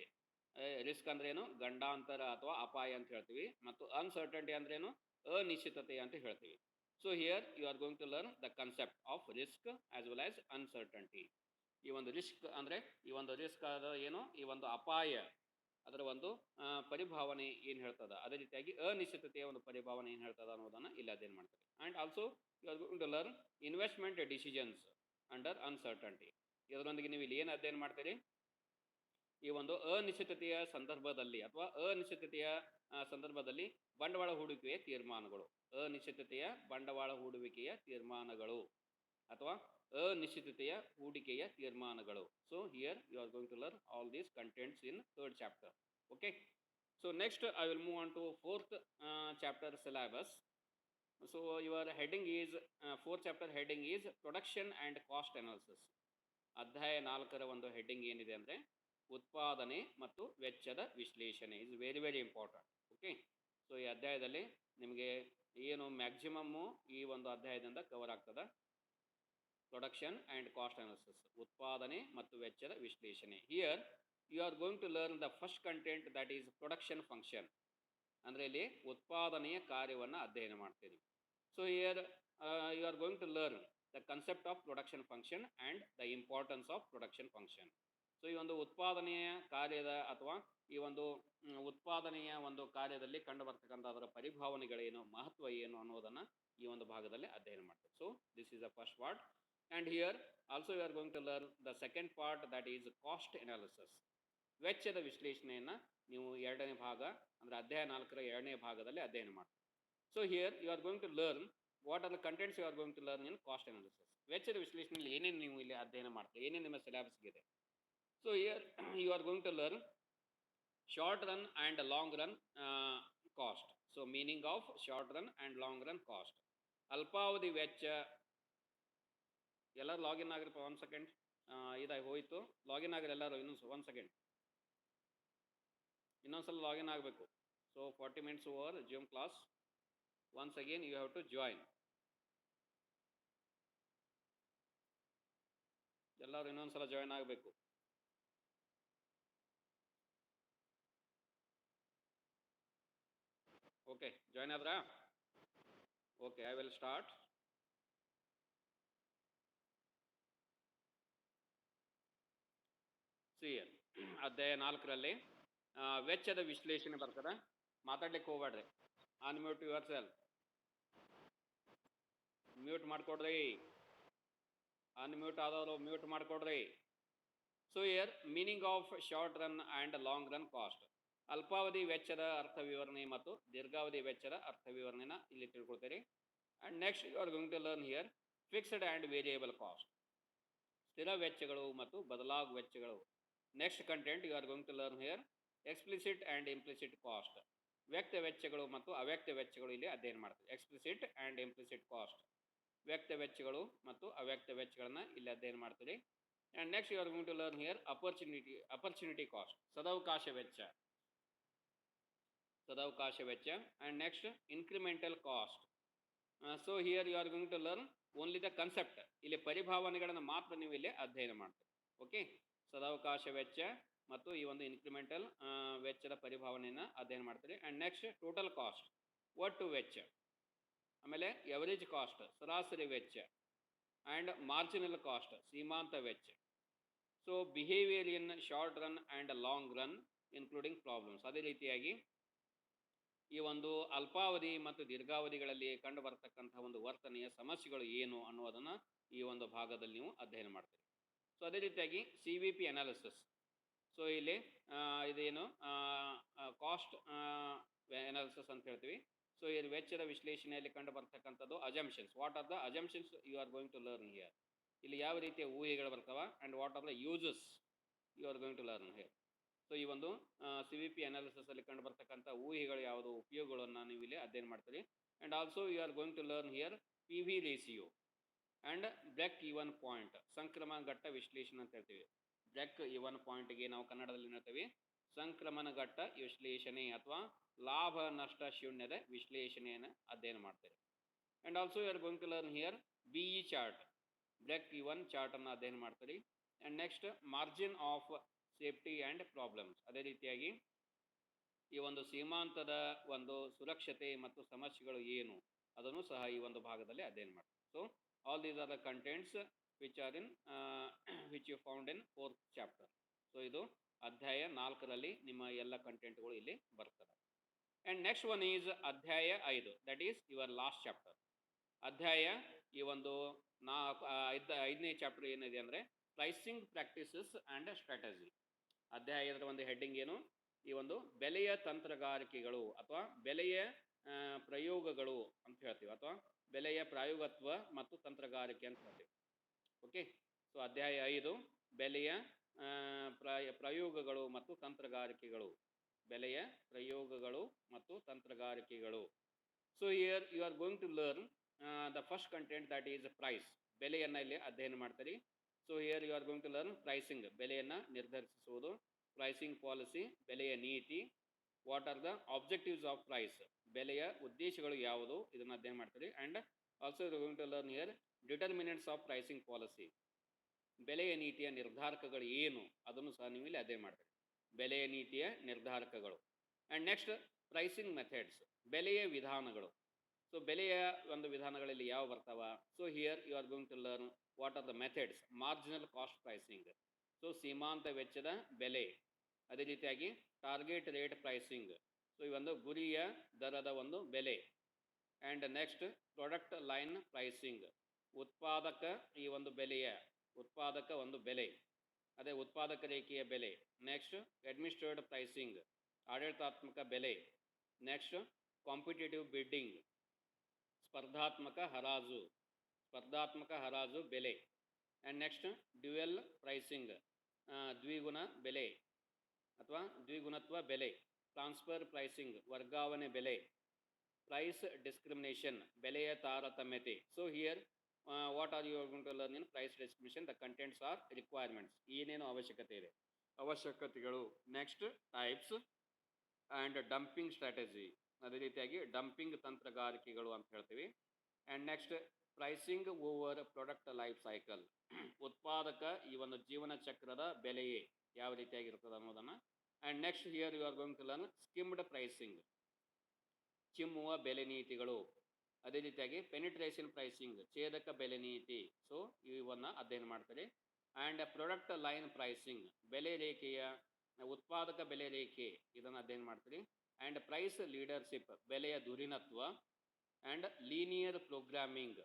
ರಿಸ್ಕ್ ಅಂದ್ರೇನು? ಗಂಡಾಂತರ ಅಥವಾ ಅಪಾಯ ಅಂತ ಹೇಳ್ತೀವಿ, ಮತ್ತು ಅನ್ಸರ್ಟನ್ಟಿ ಅಂದ್ರೇನು? ಅನಿಶ್ಚಿತತೆ ಅಂತ ಹೇಳ್ತೀವಿ. So here you are going to learn the concept of risk as well as uncertainty. ಈ ಒಂದು ರಿಸ್ಕ್ ಅಂದರೆ ಈ ಒಂದು ರಿಸ್ಕ್ ಆದ ಏನು, ಈ ಒಂದು ಅಪಾಯ ಅದರ ಒಂದು ಪರಿಭಾವನೆ ಏನು ಹೇಳ್ತದೆ, ಅದೇ ರೀತಿಯಾಗಿ ಅನಿಶ್ಚಿತತೆಯ ಒಂದು ಪರಿಭಾವನೆ ಏನು ಹೇಳ್ತದೆ ಅನ್ನೋದನ್ನು ಇಲ್ಲಿ ಅಧ್ಯಯನ ಮಾಡ್ತಾರೆ. And also you are going to learn investment decisions under uncertainty. ಇದರೊಂದಿಗೆ ನೀವು ಇಲ್ಲಿ ಏನು ಅಧ್ಯಯನ ಮಾಡ್ತೀರಿ? ಈ ಒಂದು ಅನಿಶ್ಚಿತತೆಯ ಸಂದರ್ಭದಲ್ಲಿ ಅಥವಾ ಅನಿಶ್ಚಿತತೆಯ ಸಂದರ್ಭದಲ್ಲಿ ಬಂಡವಾಳ ಹೂಡಿಕೆಯ ತೀರ್ಮಾನಗಳು, ಅನಿಶ್ಚಿತತೆಯ ಬಂಡವಾಳ ಹೂಡುವಿಕೆಯ ತೀರ್ಮಾನಗಳು ಅಥವಾ ಅನಿಶ್ಚಿತತೆಯ ಹೂಡಿಕೆಯ ತೀರ್ಮಾನಗಳು. So here you are going to learn all these contents in third chapter. Okay. So next I will move on to fourth chapter syllabus. So your heading is, fourth chapter heading is production and cost analysis. ಅಧ್ಯಾಯ 4ರ ಒಂದು heading ಏನಿದೆ ಅಂದರೆ ಉತ್ಪಾದನೆ ಮತ್ತು ವೆಚ್ಚದ ವಿಶ್ಲೇಷಣೆ. Is very very important. Okay. So ಈ ಅಧ್ಯಾಯದಲ್ಲಿ ನಿಮಗೆ ಏನು ಮ್ಯಾಕ್ಸಿಮಮ್ಮು ಈ ಒಂದು ಅಧ್ಯಾಯದಿಂದ ಕವರ್ ಆಗ್ತದೆ, ಪ್ರೊಡಕ್ಷನ್ ಆ್ಯಂಡ್ ಕಾಸ್ಟ್ ಅನಾಲಿಸಿಸ್, ಉತ್ಪಾದನೆ ಮತ್ತು ವೆಚ್ಚದ ವಿಶ್ಲೇಷಣೆ. Here you are going to learn the first content that is production function. ಅಂದರೆ ಇಲ್ಲಿ ಉತ್ಪಾದನೆಯ ಕಾರ್ಯವನ್ನು ಅಧ್ಯಯನ ಮಾಡ್ತೀವಿ. So here you are going to learn the concept of production function and the importance of production function. So ಈ ಒಂದು ಉತ್ಪಾದನೆಯ ಕಾರ್ಯದ ಅಥವಾ ಈ ಒಂದು ಉತ್ಪಾದನೆಯ ಒಂದು ಕಾರ್ಯದಲ್ಲಿ ಕಂಡು ಬರ್ತಕ್ಕಂಥ ಅದರ ಪರಿಭಾವನೆಗಳೇನು, ಮಹತ್ವ ಏನು ಅನ್ನೋದನ್ನು ಈ ಒಂದು ಭಾಗದಲ್ಲಿ ಅಧ್ಯಯನ ಮಾಡ್ತೀವಿ. So this is the first part. And here also you are going to learn the second part that is cost analysis. ವೆಚ್ಚದ ವಿಶ್ಲೇಷಣೆಯನ್ನು ನೀವು ಎರಡನೇ ಭಾಗ ಅಂದರೆ ಅಧ್ಯಾಯ 4ರ ಎರಡನೇ ಭಾಗದಲ್ಲಿ ಅಧ್ಯಯನ ಮಾಡ್ತೀವಿ. So here you are going to learn what are the contents you are going to learn in cost analysis. ವೆಚ್ಚದ ವಿಶ್ಲೇಷಣೆಯಲ್ಲಿ ಏನೇನು ನೀವು ಇಲ್ಲಿ ಅಧ್ಯಯನ ಮಾಡ್ತೀವಿ, ಏನೇನು ನಿಮ್ಮ ಸಿಲೆಬಸ್ಗಿದೆ. So here you are going to learn short run and long run cost. So meaning of short run and long run cost. ಅಲ್ಪಾವಧಿ ವೆಚ್ಚ ಎಲ್ಲರೂ ಲಾಗಿನ್ ಆಗಿರಪ್ಪ. 1 ಸೆಕೆಂಡ್, ಇದಾಗಿ ಹೋಯಿತು. ಲಾಗಿನ್ ಆಗಿರಿ ಎಲ್ಲರೂ. ಇನ್ನೊಂದು 1 ಸೆಕೆಂಡ್, ಇನ್ನೊಂದ್ಸಲ ಲಾಗಿನ್ ಆಗಬೇಕು. So 40 minutes over zoom class. Once again you have to join. ಎಲ್ಲರೂ ಇನ್ನೊಂದ್ಸಲ ಜಾಯಿನ್ ಆಗಬೇಕು. ಓಕೆ, ಜಾಯಿನ್ ಆದ್ರಾ? Okay, I will start. CL ಅಧ್ಯಾಯ 4ರಲ್ಲಿ ವೆಚ್ಚದ ವಿಶ್ಲೇಷಣೆ ಬರ್ತದೆ. ಮಾತಾಡ್ಲಿಕ್ಕೆ ಹೋಗ್ಬೇಡ್ರಿ. Unmute yourself. ಮ್ಯೂಟ್ ಮಾಡ್ಕೊಡ್ರಿ. ಅನ್ಮ್ಯೂಟ್ ಆದವರು ಮ್ಯೂಟ್ ಮಾಡ್ಕೊಡ್ರಿ. So here meaning of short run and long run cost. ಅಲ್ಪಾವಧಿ ವೆಚ್ಚದ ಅರ್ಥ ವಿವರಣೆ ಮತ್ತು ದೀರ್ಘಾವಧಿ ವೆಚ್ಚದ ಅರ್ಥ ವಿವರಣೆನ ಇಲ್ಲಿ ತಿಳ್ಕೊಳ್ತೀರಿ. And next you are going to learn here fixed and variable cost. ಸ್ಥಿರ ವೆಚ್ಚಗಳು ಮತ್ತು ಬದಲಾಗುವ ವೆಚ್ಚಗಳು. Next content you are going to learn here explicit and implicit cost. ವ್ಯಕ್ತ ವೆಚ್ಚಗಳು ಮತ್ತು ಅವ್ಯಕ್ತ ವೆಚ್ಚಗಳು ಇಲ್ಲಿ ಅಧ್ಯಯನ ಮಾಡ್ತೀವಿ. ಎಕ್ಸ್ಪ್ಲಿಸಿಟ್ ಆ್ಯಂಡ್ ಇಂಪ್ಲಿಸಿಟ್ ಕಾಸ್ಟ್, ವ್ಯಕ್ತ ವೆಚ್ಚಗಳು ಮತ್ತು ಅವ್ಯಕ್ತ ವೆಚ್ಚಗಳನ್ನ ಇಲ್ಲಿ ಅಧ್ಯಯನ ಮಾಡ್ತೀವಿ. And next you are going to learn here opportunity cost, ಸದಾವಕಾಶ ವೆಚ್ಚ. And next incremental cost. So here you are going to learn only the concept. ಇಲ್ಲಿ ಪರಿಭಾವನೆಗಳನ್ನು ಮಾತ್ರ ನೀವು ಇಲ್ಲಿ ಅಧ್ಯಯನ ಮಾಡ್ತೀವಿ. ಓಕೆ, ಸದಾವಕಾಶ ವೆಚ್ಚ ಮತ್ತು ಈ ಒಂದು ಇನ್ಕ್ರಿಮೆಂಟಲ್ ವೆಚ್ಚದ ಪರಿಭಾವನೆಯನ್ನು ಅಧ್ಯಯನ ಮಾಡ್ತೀರಿ. ಆ್ಯಂಡ್ ನೆಕ್ಸ್ಟ್ ಟೋಟಲ್ ಕಾಸ್ಟ್, ಒಟ್ಟು ವೆಚ್ಚ. ಆಮೇಲೆ ಎವರೇಜ್ ಕಾಸ್ಟ್, ಸರಾಸರಿ ವೆಚ್ಚ. ಆ್ಯಂಡ್ ಮಾರ್ಜಿನಲ್ ಕಾಸ್ಟ್, ಸೀಮಾಂತ ವೆಚ್ಚ. So behaviour in short run and long run including problems. ಅದೇ ರೀತಿಯಾಗಿ ಈ ಒಂದು ಅಲ್ಪಾವಧಿ ಮತ್ತು ದೀರ್ಘಾವಧಿಗಳಲ್ಲಿ ಕಂಡು ಬರತಕ್ಕಂಥ ಒಂದು ವರ್ತನೆಯ ಸಮಸ್ಯೆಗಳು ಏನು ಅನ್ನೋದನ್ನು ಈ ಒಂದು ಭಾಗದಲ್ಲಿ ನೀವು ಅಧ್ಯಯನ ಮಾಡ್ತೀರಿ. ಸೊ ಅದೇ ರೀತಿಯಾಗಿ CVP ಅನಾಲಿಸಿಸ್. ಸೊ ಇಲ್ಲಿ ಇದೇನು ಕಾಸ್ಟ್ ಅನಾಲಿಸಿಸ್ ಅಂತ ಹೇಳ್ತೀವಿ. ಸೊ ಈ ವೆಚ್ಚದ ವಿಶ್ಲೇಷಣೆಯಲ್ಲಿ ಕಂಡು ಬರ್ತಕ್ಕಂಥದ್ದು assumptions. What are the assumptions you are going to learn here. ಇಲ್ಲಿ ಯಾವ ರೀತಿಯ ಊಹೆಗಳು ಬರ್ತಾವ and what are the uses you are going to learn here. So ಈ ಒಂದು CVP ಅನಾಲಿಸಿಸ್ ಅಲ್ಲಿ ಕಂಡು ಬರ್ತಕ್ಕಂಥ ಊಹೆಗಳು ಯಾವುದು, ಉಪಯೋಗಗಳನ್ನು ನೀವು ಇಲ್ಲಿ ಅಧ್ಯಯನ ಮಾಡ್ತೀರಿ. And also you are going to learn here PV ratio and break even point, ಸಂಕ್ರಮಣ ಘಟ್ಟ ವಿಶ್ಲೇಷಣೆ ಅಂತ ಹೇಳ್ತೀವಿ. ಬ್ರೇಕ್ ಈವನ್ ಪಾಯಿಂಟ್ಗೆ ನಾವು ಕನ್ನಡದಲ್ಲಿ ಹೇಳ್ತೀವಿ ಸಂಕ್ರಮಣ ಘಟ್ಟ ವಿಶ್ಲೇಷಣೆ ಅಥವಾ ಲಾಭ ನಷ್ಟ ಶೂನ್ಯದ ವಿಶ್ಲೇಷಣೆಯನ್ನು ಅಧ್ಯಯನ ಮಾಡ್ತೀರಿ. And also you are going to learn here BE chart, break even ಚಾರ್ಟನ್ನು ಅಧ್ಯಯನ ಮಾಡ್ತೀರಿ. And next margin of safety and problems. ಅದೇ ರೀತಿಯಾಗಿ ಈ ಒಂದು ಸೀಮಾಂತದ ಒಂದು ಸುರಕ್ಷತೆ ಮತ್ತು ಸಮಸ್ಯೆಗಳು ಏನು ಅದನ್ನು ಸಹ ಈ ಒಂದು ಭಾಗದಲ್ಲಿ ಅಧ್ಯಯನ ಮಾಡ್ತೀವಿ. So all these are the contents which are in which you found in 4th chapter. So ಇದು ಅಧ್ಯಾಯ 4ರಲ್ಲಿ ನಿಮ್ಮ ಎಲ್ಲ ಕಂಟೆಂಟ್ಗಳು ಇಲ್ಲಿ ಬರ್ತದೆ. ಆ್ಯಂಡ್ ನೆಕ್ಸ್ಟ್ ಒನ್ ಈಸ್ ಅಧ್ಯಾಯ 5, that is your last chapter. ಅಧ್ಯಾಯ ಈ ಒಂದು 5ನೇ ಚಾಪ್ಟರ್ ಏನಿದೆ ಅಂದರೆ ಪ್ರೈಸಿಂಗ್ ಪ್ರಾಕ್ಟೀಸಸ್ ಆ್ಯಂಡ್ ಸ್ಟ್ರಾಟಜಿ. ಅಧ್ಯಾಯದ ಒಂದು ಹೆಡ್ಡಿಂಗ್ ಏನು, ಈ ಒಂದು ಬೆಲೆಯ ತಂತ್ರಗಾರಿಕೆಗಳು ಅಥವಾ ಬೆಲೆಯ ಪ್ರಯೋಗಗಳು ಅಂತ ಹೇಳ್ತೀವಿ, ಅಥವಾ ಬೆಲೆಯ ಪ್ರಾಯೋಗತ್ವ ಮತ್ತು ತಂತ್ರಗಾರಿಕೆ ಅಂತ ಹೇಳ್ತೀವಿ. ಓಕೆ, ಸೊ ಅಧ್ಯಾಯ 5 ಬೆಲೆಯ ಪ್ರಯೋಗಗಳು ಮತ್ತು ತಂತ್ರಗಾರಿಕೆಗಳು. ಬೆಲೆಯ ಪ್ರಯೋಗಗಳು ಮತ್ತು ತಂತ್ರಗಾರಿಕೆಗಳು. So here you are going to learn the first content that is price. ಬೆಲೆಯನ್ನು ಇಲ್ಲಿ ಅಧ್ಯಯನ ಮಾಡ್ತೀರಿ. So here you are going to learn pricing, ಬೆಲೆಯನ್ನು ನಿರ್ಧರಿಸುವುದು. ಪ್ರೈಸಿಂಗ್ ಪಾಲಿಸಿ, ಬೆಲೆಯ ನೀತಿ. What are the objectives of price, ಬೆಲೆಯ ಉದ್ದೇಶಗಳು ಯಾವುದು, ಇದನ್ನು ಅಧ್ಯಯನ ಮಾಡ್ತೀರಿ. And also you are going to learn here determinants of pricing policy, ಬೆಲೆಯ ನೀತಿಯ ನಿರ್ಧಾರಕಗಳು ಏನು ಅದನ್ನು ಸಹ ನೀವು ಇಲ್ಲಿ ಅಧ್ಯಯನ ಮಾಡ್ತೀರಿ. ಬೆಲೆಯ ನೀತಿಯ ನಿರ್ಧಾರಕಗಳು. ಆ್ಯಂಡ್ ನೆಕ್ಸ್ಟ್ ಪ್ರೈಸಿಂಗ್ ಮೆಥಡ್ಸ್, ಬೆಲೆಯ ವಿಧಾನಗಳು. ಸೊ ಬೆಲೆಯ ಒಂದು ವಿಧಾನಗಳಲ್ಲಿ ಯಾವ ಬರ್ತಾವ. So here you are going to learn what are the methods. Marginal cost pricing, so ಸೀಮಾಂತ ವೆಚ್ಚದ ಬೆಲೆ. ಅದೇ ರೀತಿಯಾಗಿ ಟಾರ್ಗೆಟ್ ರೇಟ್ ಪ್ರೈಸಿಂಗ್, ಸೊ ಈ ಒಂದು ಗುರಿಯ ದರದ ಒಂದು ಬೆಲೆ. And next product line pricing, ಉತ್ಪಾದಕ ಈ ಒಂದು ಬೆಲೆಯ ಉತ್ಪಾದಕ ಒಂದು ಬೆಲೆ, ಅದೇ ಉತ್ಪಾದಕ ರೇಖೆಯ ಬೆಲೆ. ನೆಕ್ಸ್ಟ್ ಅಡ್ಮಿನಿಸ್ಟ್ರೇಟಿವ್ ಪ್ರೈಸಿಂಗ್, ಆಡಳಿತಾತ್ಮಕ ಬೆಲೆ. ನೆಕ್ಸ್ಟ್ ಕಾಂಪಿಟೇಟಿವ್ ಬಿಡ್ಡಿಂಗ್, ಸ್ಪರ್ಧಾತ್ಮಕ ಹರಾಜು ಬೆಲೆ. ಆ್ಯಂಡ್ ನೆಕ್ಸ್ಟ್ ಡ್ಯುಯಲ್ ಪ್ರೈಸಿಂಗ್, ದ್ವಿಗುಣ ಬೆಲೆ ಅಥವಾ ದ್ವಿಗುಣತ್ವ ಬೆಲೆ, ಟ್ರಾನ್ಸ್ಫರ್ ಪ್ರೈಸಿಂಗ್ ವರ್ಗಾವಣೆ ಬೆಲೆ, ಪ್ರೈಸ್ ಡಿಸ್ಕ್ರಿಮಿನೇಷನ್ ಬೆಲೆಯ ತಾರತಮ್ಯತೆ. So here what are you going to learn in price discrimination? The contents are requirements. ಏನೇನು ಅವಶ್ಯಕತೆ ಇದೆ, ಅವಶ್ಯಕತೆಗಳು. Next types and dumping strategy, ಅದೇ ರೀತಿಯಾಗಿ ಡಂಪಿಂಗ್ ತಂತ್ರಗಾರಿಕೆಗಳು ಅಂತ ಹೇಳ್ತೀವಿ. And next pricing over product life cycle, ಉತ್ಪಾದಕ ಈ ಒಂದು ಜೀವನ ಚಕ್ರದ ಬೆಲೆಯೇ ಯಾವ ರೀತಿಯಾಗಿರ್ತದೆ ಅನ್ನೋದನ್ನು. And next here you are going to learn skimmed pricing, ಚಿಮ್ಮುವ ಬೆಲೆ ನೀತಿಗಳು. ಅದೇ ರೀತಿಯಾಗಿ ಪೆನಿಟ್ರೇಷನ್ ಪ್ರೈಸಿಂಗ್, ಛೇದಕ ಬೆಲೆ ನೀತಿ. ಸೊ ಇವನ್ನು ಅಧ್ಯಯನ ಮಾಡ್ತಾರೆ. ಆ್ಯಂಡ್ ಪ್ರಾಡಕ್ಟ್ ಲೈನ್ ಪ್ರೈಸಿಂಗ್, ಬೆಲೆ ರೇಖೆಯ ಉತ್ಪಾದಕ ಬೆಲೆ ರೇಖೆ, ಇದನ್ನು ಅಧ್ಯಯನ ಮಾಡ್ತೀರಿ. ಆ್ಯಂಡ್ ಪ್ರೈಸ್ ಲೀಡರ್ಶಿಪ್, ಬೆಲೆಯ ಧುರೀಣತ್ವ. ಆ್ಯಂಡ್ ಲೀನಿಯರ್ ಪ್ರೋಗ್ರಾಮಿಂಗ್,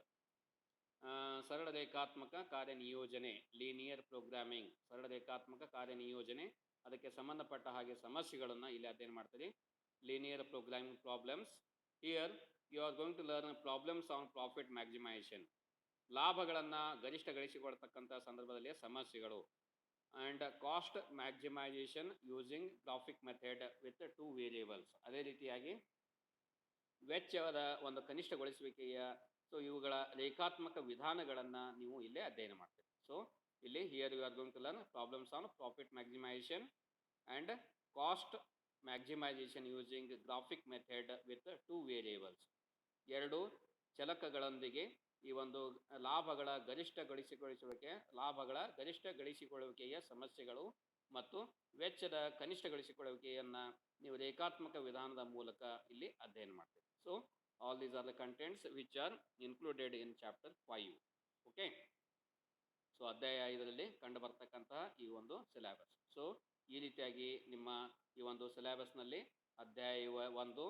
ಸರಳ ರೇಖಾತ್ಮಕ ಕಾರ್ಯನಿಯೋಜನೆ. ಲೀನಿಯರ್ ಪ್ರೋಗ್ರಾಮಿಂಗ್, ಸರಳ ರೇಖಾತ್ಮಕ ಕಾರ್ಯನಿಯೋಜನೆ, ಅದಕ್ಕೆ ಸಂಬಂಧಪಟ್ಟ ಹಾಗೆ ಸಮಸ್ಯೆಗಳನ್ನು ಇಲ್ಲಿ ಅಧ್ಯಯನ ಮಾಡ್ತೀರಿ. Linear programming problems. Here you are going to learn problems on profit maximisation, ಲಾಭಗಳನ್ನು ಗರಿಷ್ಠಗೊಳಿಸಿಕೊಳ್ತಕ್ಕಂಥ ಸಂದರ್ಭದಲ್ಲಿ ಸಮಸ್ಯೆಗಳು. And cost maximisation using graphic method with 2 variables. ಅದೇ ರೀತಿಯಾಗಿ ವೆಚ್ಚದ ಒಂದು ಕನಿಷ್ಠಗೊಳಿಸುವಿಕೆಯ, ಸೊ ಇವುಗಳ ರೇಖಾತ್ಮಕ ವಿಧಾನಗಳನ್ನು ನೀವು ಇಲ್ಲೇ ಅಧ್ಯಯನ ಮಾಡ್ತೀರಿ. ಸೊ ಇಲ್ಲಿ here you are going to learn problems on profit maximisation and cost maximisation using graphic method with 2 variables. 2 ಚಲಕಗಳೊಂದಿಗೆ ಈ ಒಂದು ಲಾಭಗಳ ಗರಿಷ್ಠಗೊಳಿಸಿಕೊಳ್ಳುವಿಕೆಯ ಸಮಸ್ಯೆಗಳು ಮತ್ತು ವೆಚ್ಚದ ಕನಿಷ್ಠಗೊಳಿಸಿಕೊಳ್ಳುವಿಕೆಯನ್ನು ನೀವು ರೇಖಾತ್ಮಕ ವಿಧಾನದ ಮೂಲಕ ಇಲ್ಲಿ ಅಧ್ಯಯನ ಮಾಡ್ತೀರಿ. So all these are the contents which R included in chapter 5. Okay, so ಅಧ್ಯಾಯ 5ರಲ್ಲಿ ಕಂಡು ಬರ್ತಕ್ಕಂತಹ ಈ ಒಂದು ಸಿಲೆಬಸ್. ಸೊ ಈ ರೀತಿಯಾಗಿ ನಿಮ್ಮ ಈ ಒಂದು ಸಿಲೆಬಸ್ನಲ್ಲಿ ಅಧ್ಯಾಯ 1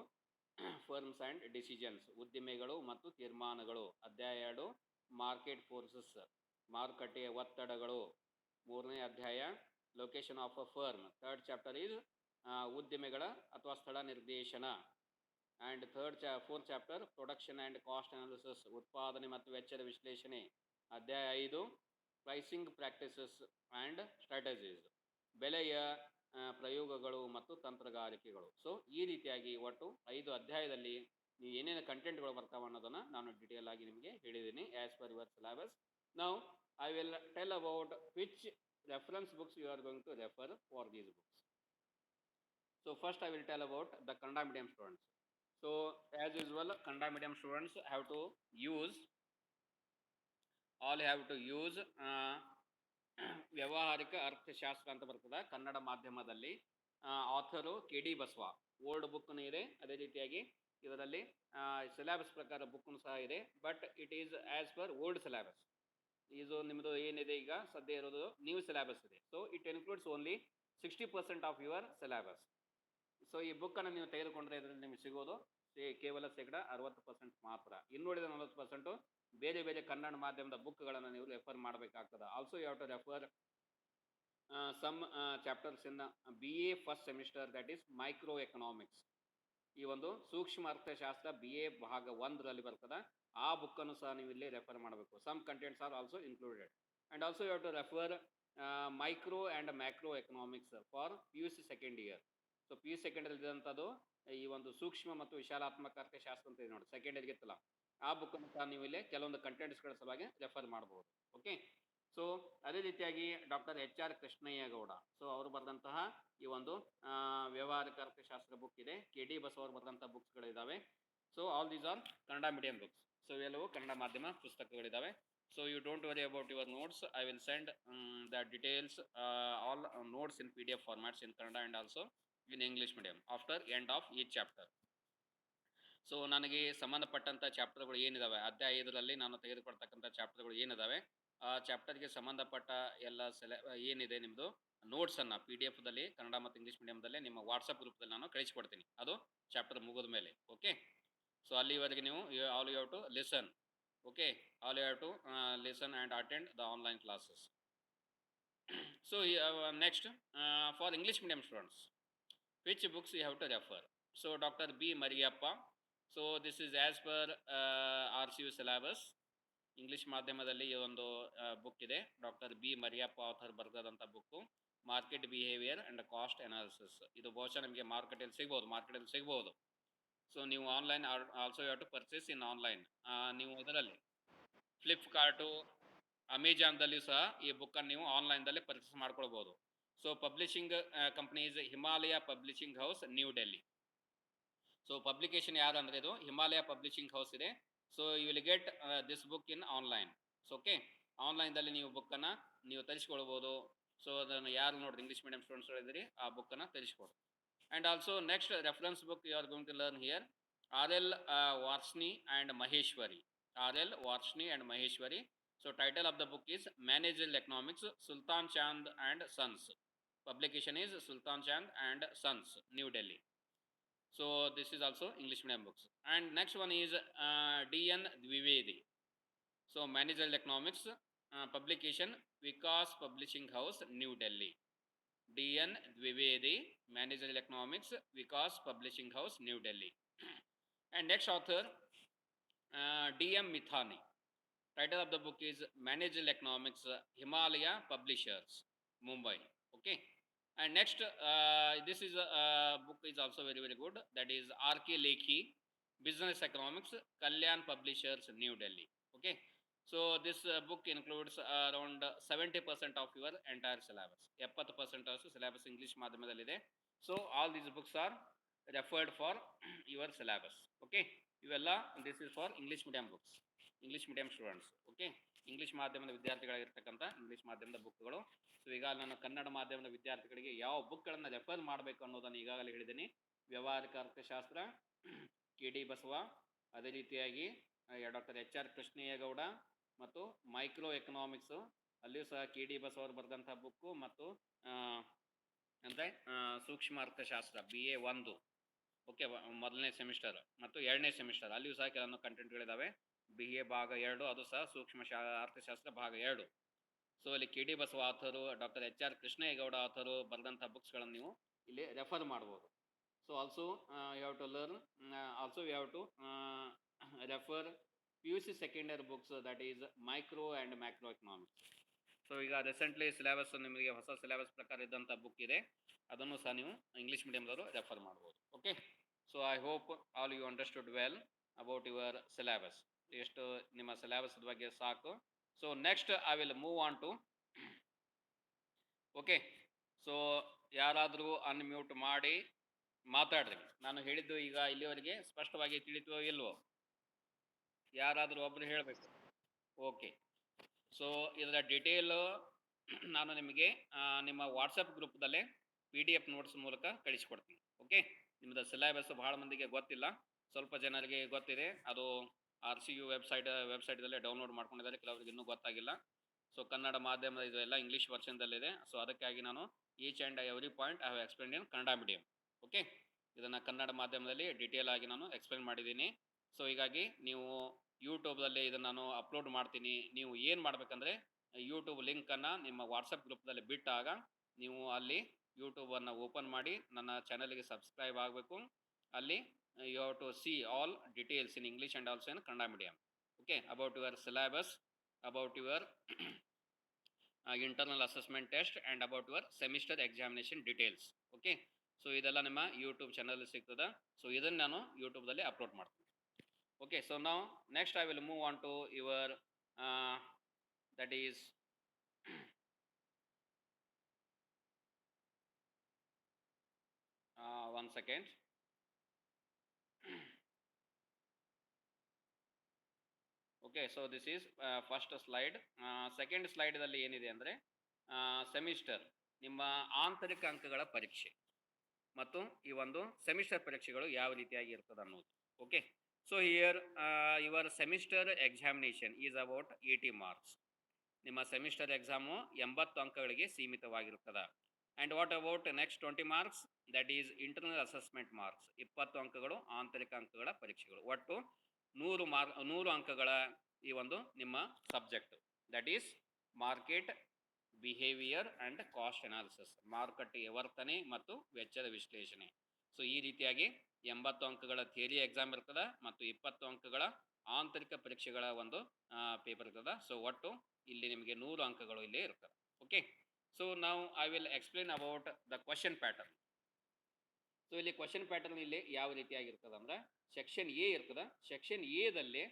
ಫರ್ಮ್ಸ್ ಆ್ಯಂಡ್ ಡಿಸಿಷನ್ಸ್, ಉದ್ದಿಮೆಗಳು ಮತ್ತು ತೀರ್ಮಾನಗಳು. ಅಧ್ಯಾಯ 2 ಮಾರ್ಕೆಟ್ ಫೋರ್ಸಸ್, ಮಾರುಕಟ್ಟೆಯ ಒತ್ತಡಗಳು. 3ನೇ ಅಧ್ಯಾಯ location of a firm. 3rd chapter is ಉದ್ದಿಮೆಗಳ ಅಥವಾ ಸ್ಥಳ ನಿರ್ದೇಶನ. And 4th chapter production and cost analysis, ಉತ್ಪಾದನೆ ಮತ್ತು ವೆಚ್ಚದ ವಿಶ್ಲೇಷಣೆ. ಅಧ್ಯಾಯ 5 ಪ್ರೈಸಿಂಗ್ ಪ್ರಾಕ್ಟೀಸಸ್ ಆ್ಯಂಡ್ ಸ್ಟ್ರಾಟಜೀಸ್, ಬೆಲೆಯ ಪ್ರಯೋಗಗಳು ಮತ್ತು ತಂತ್ರಗಾರಿಕೆಗಳು. ಸೊ ಈ ರೀತಿಯಾಗಿ ಒಟ್ಟು 5 ಅಧ್ಯಾಯದಲ್ಲಿ ನೀವು ಏನೇನು ಕಂಟೆಂಟ್ಗಳು ಬರ್ತಾವೆ ಅನ್ನೋದನ್ನು ನಾನು ಡಿಟೇಲ್ ಆಗಿ ನಿಮಗೆ ಹೇಳಿದ್ದೀನಿ as per your syllabus. Now I will tell about which reference books you are going to refer for these books. So first I will tell about the Kannada medium students. So as usual, Kannada medium students have to use ವ್ಯಾವಹಾರಿಕ ಅರ್ಥಶಾಸ್ತ್ರ ಅಂತ ಬರ್ತದೆ ಕನ್ನಡ ಮಾಧ್ಯಮದಲ್ಲಿ. ಆಥರು KD Basava, old ಬುಕ್ನು ಇದೆ. ಅದೇ ರೀತಿಯಾಗಿ ಇದರಲ್ಲಿ syllabus ಪ್ರಕಾರ ಬುಕ್ನು ಸಹ ಇದೆ, but it is as per old syllabus. ಇದು ನಿಮ್ಮದು ಏನಿದೆ ಈಗ ಸದ್ಯ ಇರೋದು ನ್ಯೂ ಸಿಲೆಬಸ್ ಇದೆ. So it includes only 60% of your syllabus. So ಈ ಬುಕ್ಕನ್ನು ನೀವು ತೆಗೆದುಕೊಂಡ್ರೆ ಇದರಲ್ಲಿ ನಿಮಗೆ ಸಿಗೋದು ಕೇವಲ 60% ಮಾತ್ರ. ಇನ್ನುಳಿದ 40% ಬೇರೆ ಬೇರೆ ಕನ್ನಡ ಮಾಧ್ಯಮದ ಬುಕ್ಗಳನ್ನು ನೀವು ರೆಫರ್ ಮಾಡಬೇಕಾಗ್ತದೆ. Also you have to refer some chapters in BA first semester, that is micro economics. ಈ ಒಂದು ಸೂಕ್ಷ್ಮ ಅರ್ಥಶಾಸ್ತ್ರ BA ಭಾಗ 1ರಲ್ಲಿ ಬರ್ತದೆ. ಆ ಬುಕ್ಕನ್ನು ಸಹ ನೀವು ಇಲ್ಲಿ ರೆಫರ್ ಮಾಡಬೇಕು. Some contents are also included. And also you have to refer micro and macro economics for PUC second year. So PUC second ಇದ್ದಂಥದ್ದು ಈ ಒಂದು ಸೂಕ್ಷ್ಮ ಮತ್ತು ವಿಶಾಲಾತ್ಮಕ ಅರ್ಥಶಾಸ್ತ್ರ ಅಂತ ಇದೆ ನೋಡಿ, ಸೆಕೆಂಡ್ ಇಯರ್ಗೆ ಇತ್ತಲ್ಲ, ಆ ಬುಕ್ಕನ್ನು ಸಹ ನೀವು ಇಲ್ಲಿ ಕೆಲವೊಂದು ಕಂಟೆಂಟ್ಸ್ಗಳ ಸಲುವಾಗಿ ರೆಫರ್ ಮಾಡ್ಬೋದು. ಓಕೆ, ಸೊ ಅದೇ ರೀತಿಯಾಗಿ ಡಾಕ್ಟರ್ HR ಕೃಷ್ಣಯ್ಯ ಗೌಡ, ಸೊ ಅವರು ಬರೆದಂತಹ ಈ ಒಂದು ವ್ಯಾವಹಾರಿಕ ಅರ್ಥಶಾಸ್ತ್ರ ಬುಕ್ ಇದೆ. KD ಬಸವ ಅವರು ಬರೆದಂಥ ಬುಕ್ಸ್ಗಳಿದ್ದಾವೆ. So all these are Kannada medium books. So ಇವೆಲ್ಲವೂ ಕನ್ನಡ ಮಾಧ್ಯಮ ಪುಸ್ತಕಗಳಿದ್ದಾವೆ. So you don't worry about your notes. I will send the details, all notes in PDF formats in Kannada and also in English medium after end of each chapter. So ನನಗೆ ಸಂಬಂಧಪಟ್ಟಂಥ ಚಾಪ್ಟರ್ಗಳು ಏನಿದಾವೆ, ಅಧ್ಯಾಯ 5ರಲ್ಲಿ ನಾನು ತೆಗೆದುಕೊಳ್ತಕ್ಕಂಥ ಚಾಪ್ಟರ್ಗಳು ಏನಿದಾವೆ, ಆ ಚಾಪ್ಟರ್ಗೆ ಸಂಬಂಧಪಟ್ಟ ಎಲ್ಲ ಏನಿದೆ ನಿಮ್ಮದು ನೋಟ್ಸನ್ನು PDF-ದಲ್ಲಿ ಕನ್ನಡ ಮತ್ತು ಇಂಗ್ಲೀಷ್ ಮೀಡಿಯಮ್ದಲ್ಲೇ ನಿಮ್ಮ ವಾಟ್ಸಪ್ ಗ್ರೂಪ್ದಲ್ಲಿ ನಾನು ಕಳಿಸ್ಕೊಡ್ತೀನಿ, ಅದು ಚಾಪ್ಟರ್ ಮುಗಿದ ಮೇಲೆ. ಓಕೆ, ಸೊ ಅಲ್ಲಿವರೆಗೆ ನೀವು all you have to listen. Okay, all you have to listen and attend the online classes. So next, for English medium students, which books you have to refer? So Dr. B. Mariappa, so this is as per RCU syllabus. English ಮಾಧ್ಯಮದಲ್ಲಿ ಈ ಒಂದು book ಇದೆ. Doctor B Mariyappa author ಬರೆದಂಥ book, market behaviour and cost analysis. ಇದು ಬಹುಶಃ ನಿಮಗೆ ಮಾರ್ಕೆಟಲ್ಲಿ ಸಿಗ್ಬೋದು. ಸೊ ನೀವು online also you have to purchase in online. ನೀವು ಇದರಲ್ಲಿ ಫ್ಲಿಪ್ಕಾರ್ಟು, ಅಮೆಜಾನ್ದಲ್ಲಿ ಸಹ ಈ ಬುಕ್ಕನ್ನು ನೀವು ಆನ್ಲೈನ್ದಲ್ಲಿ ಪರ್ಚೇಸ್ ಮಾಡ್ಕೊಳ್ಬೋದು. So publishing company is Himalaya publishing house, New Delhi. So publication ಯಾರು ಅಂದರೆ ಇದು ಹಿಮಾಲಯ ಪಬ್ಲಿಷಿಂಗ್ ಹೌಸ್ ಇದೆ. So you will get this book in online. So okay, ಆನ್ಲೈನ್ದಲ್ಲಿ ನೀವು ಬುಕ್ಕನ್ನು ನೀವು ತರಿಸ್ಕೊಳ್ಬೋದು. ಸೊ ಅದನ್ನು ಯಾರು ನೋಡಿರಿ ಇಂಗ್ಲೀಷ್ ಮೀಡಿಯಂ ಸ್ಟೂಡೆಂಟ್ಸ್ ಹೇಳಿದಿರಿ, ಆ ಬುಕ್ಕನ್ನು ತರಿಸ್ಕೊಡು. And also next reference book you are going to learn here, R.L. Varshney and Maheshwari. R.L. Varshney and Maheshwari. So title of the book is Managerial Economics, Sultan Chand and Sons. Publication is Sultan Chand and Sons, New Delhi. So this is also English medium books. And next one is D.N. Dwivedi. So Managerial Economics, publication Vikas Publishing House, New Delhi. D.N. Dwivedi, Managerial Economics, Vikas Publishing House, New Delhi. And next author, D.M. Mithani. Title of the book is Managerial Economics, Himalaya Publishers, Mumbai. Okay. And next, this is book is also very good. That is R.K. Lekhi, Business Economics, Kalyan Publishers, New Delhi. Okay. So this book includes around 70% of your entire syllabus. 70% of syllabus English ಮಾಧ್ಯಮದಲ್ಲಿದೆ. So all these books are referred for your syllabus. Okay. ಇವೆಲ್ಲ this is for English medium books, English medium students. Okay. English ಮಾಧ್ಯಮದ ವಿದ್ಯಾರ್ಥಿಗಳಿರ್ತಕ್ಕಂಥ English ಮಾಧ್ಯಮದ ಬುಕ್ಗಳು. So ಈಗ ನಾನು ಕನ್ನಡ ಮಾಧ್ಯಮದ ವಿದ್ಯಾರ್ಥಿಗಳಿಗೆ ಯಾವ ಬುಕ್ಗಳನ್ನು refer ಮಾಡಬೇಕು ಅನ್ನೋದನ್ನು ಈಗಾಗಲೇ ಹೇಳಿದ್ದೀನಿ. ವ್ಯವಹಾರಿಕ ಅರ್ಥಶಾಸ್ತ್ರ, ಕೆ ಡಿ ಬಸವ, ಅದೇ ರೀತಿಯಾಗಿ ಡಾಕ್ಟರ್ HR ಕೃಷ್ಣಯ್ಯಗೌಡ ಮತ್ತು ಮೈಕ್ರೋ ಎಕನಾಮಿಕ್ಸು, ಅಲ್ಲಿಯೂ ಸಹ ಕೆ ಡಿ ಬಸವ ಅವರು ಬರೆದಂಥ ಬುಕ್ಕು, ಮತ್ತು ಅಂದರೆ ಸೂಕ್ಷ್ಮ ಅರ್ಥಶಾಸ್ತ್ರ BA 1, ಓಕೆ, ಮೊದಲನೇ ಸೆಮಿಸ್ಟರ್ ಮತ್ತು 2ನೇ ಸೆಮಿಸ್ಟರ್, ಅಲ್ಲಿಯೂ ಸಹ ಕೆಲವೊಂದು ಕಂಟೆಂಟ್ಗಳಿದ್ದಾವೆ. BA ಭಾಗ 2, ಅದು ಸಹ ಸೂಕ್ಷ್ಮ ಅರ್ಥಶಾಸ್ತ್ರ ಭಾಗ 2. ಸೊ ಇಲ್ಲಿ K D Basava author, doctor HR Krishnaiah Gowda author ಬರೆದಂಥ ಬುಕ್ಸ್ಗಳನ್ನು ನೀವು ಇಲ್ಲಿ ರೆಫರ್ ಮಾಡ್ಬೋದು. So also you have to learn, also you have to refer PUC second year books, that is micro and macro economics. So ಈಗ ರೀಸೆಂಟ್ಲಿ ಸಿಲೆಬಸ್ ನಿಮಗೆ ಹೊಸ syllabus ಪ್ರಕಾರ ಇದ್ದಂಥ ಬುಕ್ ಇದೆ, ಅದನ್ನು ಸಹ ನೀವು ಇಂಗ್ಲೀಷ್ ಮೀಡಿಯಮ್ದವರು ರೆಫರ್ ಮಾಡ್ಬೋದು. Okay. So I hope all you understood well about your syllabus. ಎಷ್ಟು ನಿಮ್ಮ ಸಿಲೆಬಸ್ ಬಗ್ಗೆ ಸಾಕು. So next I will move on to, okay. So ಯಾರಾದರೂ ಅನ್ಮ್ಯೂಟ್ ಮಾಡಿ ಮಾತಾಡ್ರಿ. ನಾನು ಹೇಳಿದ್ದು ಈಗ ಇಲ್ಲಿವರೆಗೆ ಸ್ಪಷ್ಟವಾಗಿ ತಿಳಿತೋ ಇಲ್ವೋ? ಯಾರಾದರೂ ಒಬ್ಬರು ಹೇಳಬೇಕು. ಓಕೆ. ಸೊ ಇದರ ಡೀಟೇಲು ನಾನು ನಿಮಗೆ ನಿಮ್ಮ ವಾಟ್ಸಪ್ ಗ್ರೂಪ್ದಲ್ಲೇ PDF ನೋಟ್ಸ್ ಮೂಲಕ ಕಳಿಸ್ಕೊಡ್ತೀನಿ. ಓಕೆ. ನಿಮ್ಮದು ಸಿಲೆಬಸ್ ಭಾಳ ಮಂದಿಗೆ ಗೊತ್ತಿಲ್ಲ, ಸ್ವಲ್ಪ ಜನರಿಗೆ ಗೊತ್ತಿದೆ. ಅದು RCU ವೆಬ್ಸೈಟ್ದಲ್ಲೇ ಡೌನ್ಲೋಡ್ ಮಾಡ್ಕೊಂಡಿದ್ದಾರೆ, ಕೆಲವರಿಗೆ ಇನ್ನೂ ಗೊತ್ತಾಗಿಲ್ಲ. ಸೊ ಕನ್ನಡ ಮಾಧ್ಯಮದ ಇದೆಲ್ಲ ಇಂಗ್ಲೀಷ್ ವರ್ಷನ್ದಲ್ಲಿದೆ. ಸೊ ಅದಕ್ಕಾಗಿ ನಾನು each and every point I have explain in Kannada medium. Okay. ಇದನ್ನು ಕನ್ನಡ ಮಾಧ್ಯಮದಲ್ಲಿ ಡೀಟೇಲ್ ಆಗಿ ನಾನು ಎಕ್ಸ್ಪ್ಲೇನ್ ಮಾಡಿದ್ದೀನಿ. ಸೊ ಹೀಗಾಗಿ ನೀವು ಯೂಟ್ಯೂಬ್ದಲ್ಲಿ ಇದನ್ನು ನಾನು ಅಪ್ಲೋಡ್ ಮಾಡ್ತೀನಿ. ನೀವು ಏನು ಮಾಡಬೇಕಂದ್ರೆ ಯೂಟ್ಯೂಬ್ ಲಿಂಕನ್ನು ನಿಮ್ಮ ವಾಟ್ಸಪ್ ಗ್ರೂಪ್ದಲ್ಲಿ ಬಿಟ್ಟಾಗ ನೀವು ಅಲ್ಲಿ ಯೂಟ್ಯೂಬನ್ನು ಓಪನ್ ಮಾಡಿ ನನ್ನ ಚಾನಲ್ಗೆ ಸಬ್ಸ್ಕ್ರೈಬ್ ಆಗಬೇಕು. ಅಲ್ಲಿ you have to see all details in English and also in Kannada medium. Okay. About your syllabus, about your internal assessment test and about your semester examination details. Okay. So ಇದೆಲ್ಲ ನಿಮ್ಮ YouTube channel ಸಿಗ್ತದೆ. So ಇದನ್ನು ನಾನು ಯೂಟ್ಯೂಬ್ದಲ್ಲಿ upload ಮಾಡ್ತೀನಿ. Okay. So ನಾವು next I will move on to your that is one second. Okay. So this is first slide. Second ಸ್ಲೈಡ್ದಲ್ಲಿ ಏನಿದೆ ಅಂದರೆ ಸೆಮಿಸ್ಟರ್, ನಿಮ್ಮ ಆಂತರಿಕ ಅಂಕಗಳ ಪರೀಕ್ಷೆ ಮತ್ತು ಈ ಒಂದು ಸೆಮಿಸ್ಟರ್ ಪರೀಕ್ಷೆಗಳು ಯಾವ ರೀತಿಯಾಗಿ ಇರ್ತದೆ ಅನ್ನೋದು. Okay. So here your semester examination is about 80 marks. ನಿಮ್ಮ ಸೆಮಿಸ್ಟರ್ ಎಕ್ಸಾಮು 80 ಅಂಕಗಳಿಗೆ ಸೀಮಿತವಾಗಿರುತ್ತದೆ. And what about next 20 marks, that is internal assessment marks. 20 ಅಂಕಗಳು ಆಂತರಿಕ ಅಂಕಗಳ ಪರೀಕ್ಷೆಗಳು. ಒಟ್ಟು 100 ಅಂಕಗಳ ಈ ಒಂದು ನಿಮ್ಮ subject, that is market behaviour and cost analysis, ಮಾರುಕಟ್ಟೆಯ ವರ್ತನೆ ಮತ್ತು ವೆಚ್ಚದ ವಿಶ್ಲೇಷಣೆ. ಸೊ ಈ ರೀತಿಯಾಗಿ 80 ಅಂಕಗಳ ಥಿಯರಿ ಎಕ್ಸಾಮ್ ಇರ್ತದೆ ಮತ್ತು 20 ಅಂಕಗಳ ಆಂತರಿಕ ಪರೀಕ್ಷೆಗಳ ಒಂದು ಪೇಪರ್ ಇರ್ತದ. ಸೊ ಒಟ್ಟು ಇಲ್ಲಿ ನಿಮಗೆ 100 ಅಂಕಗಳು ಇಲ್ಲಿ ಇರ್ತವೆ. ಓಕೆ, ಸೊ ನಾವು I will explain about the question pattern. So ಇಲ್ಲಿ ಕ್ವಶನ್ ಪ್ಯಾಟರ್ನ್ ಇಲ್ಲಿ ಯಾವ ರೀತಿಯಾಗಿರ್ತದೆ ಅಂದ್ರೆ ಸೆಕ್ಷನ್ ಎ ಇರ್ತದೆ. ಸೆಕ್ಷನ್ ಎದಲ್ಲಿ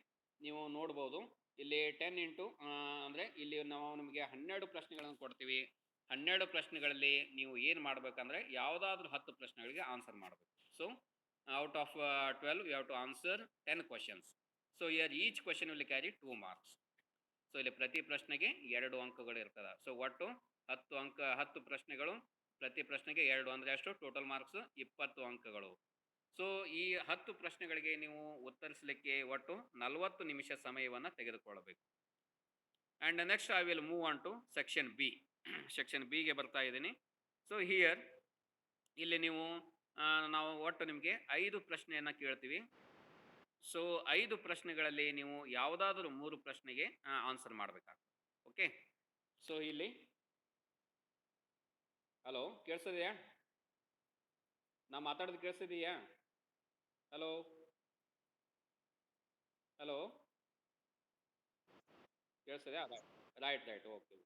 ನೀವು ನೋಡ್ಬೋದು ಇಲ್ಲಿ 10 ಇಂಟು ಅಂದರೆ ಇಲ್ಲಿ ನಾವು ನಿಮಗೆ 12 ಪ್ರಶ್ನೆಗಳನ್ನು ಕೊಡ್ತೀವಿ. 12 ಪ್ರಶ್ನೆಗಳಲ್ಲಿ ನೀವು ಏನು ಮಾಡಬೇಕಂದ್ರೆ ಯಾವುದಾದ್ರೂ 10 ಪ್ರಶ್ನೆಗಳಿಗೆ ಆನ್ಸರ್ ಮಾಡಬೇಕು. So out of 12 you have to answer 10 questions. So here each question will carry 2 marks. So ಇಲ್ಲಿ ಪ್ರತಿ ಪ್ರಶ್ನೆಗೆ 2 ಅಂಕಗಳು ಇರ್ತದೆ. ಸೊ ಒಟ್ಟು 10 ಪ್ರಶ್ನೆಗಳು, ಪ್ರತಿ ಪ್ರಶ್ನೆಗೆ 2 ಅಂದರೆ ಅಷ್ಟು ಟೋಟಲ್ ಮಾರ್ಕ್ಸ್ 20 ಅಂಕಗಳು. ಸೊ ಈ 10 ಪ್ರಶ್ನೆಗಳಿಗೆ ನೀವು ಉತ್ತರಿಸಲಿಕ್ಕೆ ಒಟ್ಟು 40 ನಿಮಿಷ ಸಮಯವನ್ನು ತೆಗೆದುಕೊಳ್ಳಬೇಕು. And next I will move on to section B. Section ಬಿಗೆ ಬರ್ತಾ ಇದ್ದೀನಿ. ಸೊ ಹಿಯರ್ ಇಲ್ಲಿ ನೀವು ನಾವು ಒಟ್ಟು ನಿಮಗೆ 5 ಪ್ರಶ್ನೆಯನ್ನು ಕೇಳ್ತೀವಿ. ಸೊ 5 ಪ್ರಶ್ನೆಗಳಲ್ಲಿ ನೀವು ಯಾವುದಾದ್ರೂ 3 ಪ್ರಶ್ನೆಗೆ ಆನ್ಸರ್ ಮಾಡಬೇಕಾಗ್ತದೆ. ಓಕೆ, ಸೊ ಇಲ್ಲಿ ಹಲೋ ಕೇಳಿಸಿದೆಯಾ? ನಾ ಮಾತಾಡೋದು ಕೇಳಿಸಿದೆಯಾ? ಹಲೋ ಹಲೋ ಕೇಳಿಸಿದೆಯಾ? Right right okay.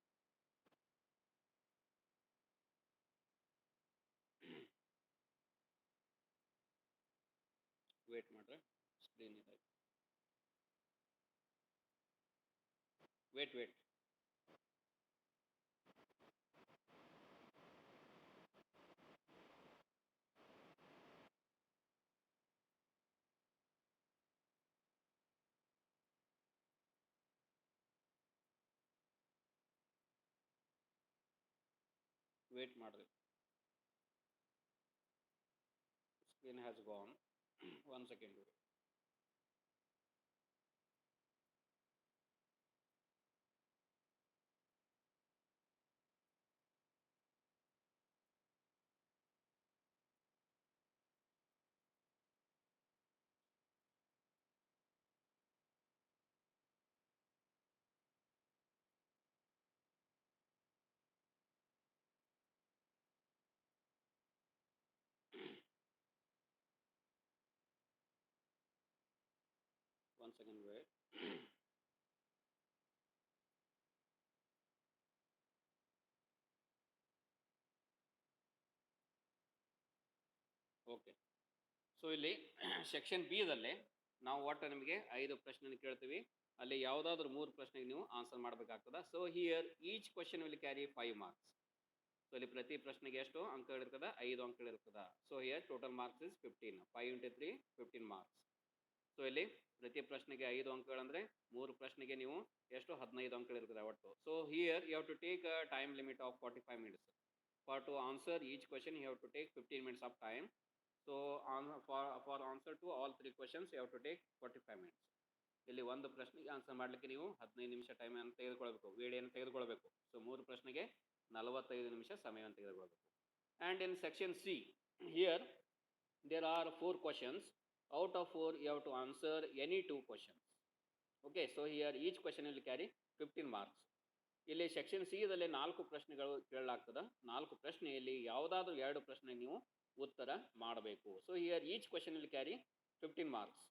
ವೇಟ್ ಮಾಡ್ರೆ, ಸ್ಕ್ರೀನ್ ಇದೆ. ವೇಟ್ ವೇಟ್ ವೇಟ್ ಮಾಡಿರಿ. Screen has gone. 1 second. One second, wait. Okay, so ಇಲ್ಲಿ ಸೆಕ್ಷನ್ ಬಿದಲ್ಲಿ ನಾವು ಒಟ್ಟು ನಿಮಗೆ 5 ಪ್ರಶ್ನೆ ಕೇಳ್ತೀವಿ. ಅಲ್ಲಿ ಯಾವುದಾದ್ರೂ 3 ಪ್ರಶ್ನೆಗೆ ನೀವು ಆನ್ಸರ್ ಮಾಡಬೇಕಾಗ್ತದೆ. So here each question will carry 5 marks. So ಇಲ್ಲಿ ಪ್ರತಿ ಪ್ರಶ್ನೆಗೆ ಎಷ್ಟು ಅಂಕಗಳಿರ್ತದೆ? 5 ಅಂಕಗಳಿರ್ತದೆ. So here total marks is 15. 5 into 3 15 marks. So ಇಲ್ಲಿ ಪ್ರತಿ ಪ್ರಶ್ನೆಗೆ 5 ಅಂಕಗಳಂದರೆ 3 ಪ್ರಶ್ನೆಗೆ ನೀವು ಎಷ್ಟು 15 ಅಂಕಗಳಿರ್ತದೆ ಒಟ್ಟು. So here you have to take a time limit of 45 minutes. For to answer each question you have to take 15 minutes of time. So for answer to all 3 questions you have to take 45 minutes. ಇಲ್ಲಿ ಒಂದು ಪ್ರಶ್ನೆಗೆ answer ಮಾಡಲಿಕ್ಕೆ ನೀವು 15 ನಿಮಿಷ ಟೈಮನ್ನು ತೆಗೆದುಕೊಳ್ಬೇಕು, ವೇಳೆಯನ್ನು ತೆಗೆದುಕೊಳ್ಬೇಕು. So 3 ಪ್ರಶ್ನೆಗೆ 45 ನಿಮಿಷ ಸಮಯವನ್ನು ತೆಗೆದುಕೊಳ್ಬೇಕು. And in section see here there are 4 questions. Out of 4 you have to answer any 2 questions. Okay, so here each question will carry 15 marks. ಇಲ್ಲಿ ಸೆಕ್ಷನ್ ಸಿ ದಲ್ಲಿ 4 ಪ್ರಶ್ನೆಗಳು ಕೇಳಲಾಗ್ತದೆ. 4 ಪ್ರಶ್ನೆಯಲ್ಲಿ ಯಾವುದಾದ್ರೂ 2 ಪ್ರಶ್ನೆ ನೀವು ಉತ್ತರ ಮಾಡಬೇಕು. So here each question will carry 15 marks.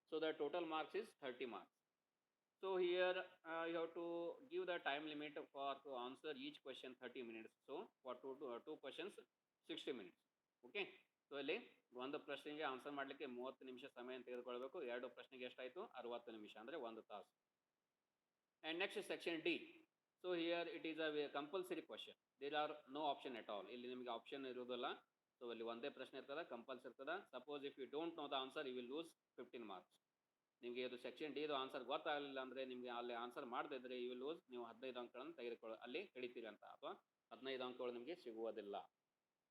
So the total marks is 30 marks. So here you have to give the time limit for to answer each question 30 minutes. So for two questions 60 minutes. Okay, so ಇಲ್ಲಿ ಒಂದು ಪ್ರಶ್ನೆಗೆ answer ಮಾಡಲಿಕ್ಕೆ 30 ನಿಮಿಷ ಸಮಯ ತೆಗೆದುಕೊಳ್ಬೇಕು. 2 ಪ್ರಶ್ನೆಗೆ ಎಷ್ಟಾಯಿತು? 60 ನಿಮಿಷ, ಅಂದರೆ 1 ತಾಸು. And next section D. So here it is a compulsory question. There are no option at all. ಇಲ್ಲಿ ನಿಮಗೆ ಆಪ್ಷನ್ ಇರುವುದಿಲ್ಲ. ಸೊ ಇಲ್ಲಿ ಒಂದೇ ಪ್ರಶ್ನೆ ಇರ್ತದೆ, ಕಂಪಲ್ಸರಿ ಇರ್ತದೆ. Suppose if you don't know the answer you will lose 15 marks. ನಿಮಗೆ ಇದು ಸೆಕ್ಷನ್ ಡಿ ಇದು ಆನ್ಸರ್ ಗೊತ್ತಾಗಲಿಲ್ಲ ಅಂದರೆ, ನಿಮಗೆ ಅಲ್ಲಿ ಆನ್ಸರ್ ಮಾಡದೇ ಇದ್ದರೆ ಯು ವಿಲ್ ಲೂಸ್, ನೀವು 15 ಅಂಕಗಳನ್ನು ಅಲ್ಲಿ ಕಳಿತೀರಿ ಅಂತ, ಅಥವಾ 15 ಅಂಕಗಳು ನಿಮಗೆ ಸಿಗುವುದಿಲ್ಲ.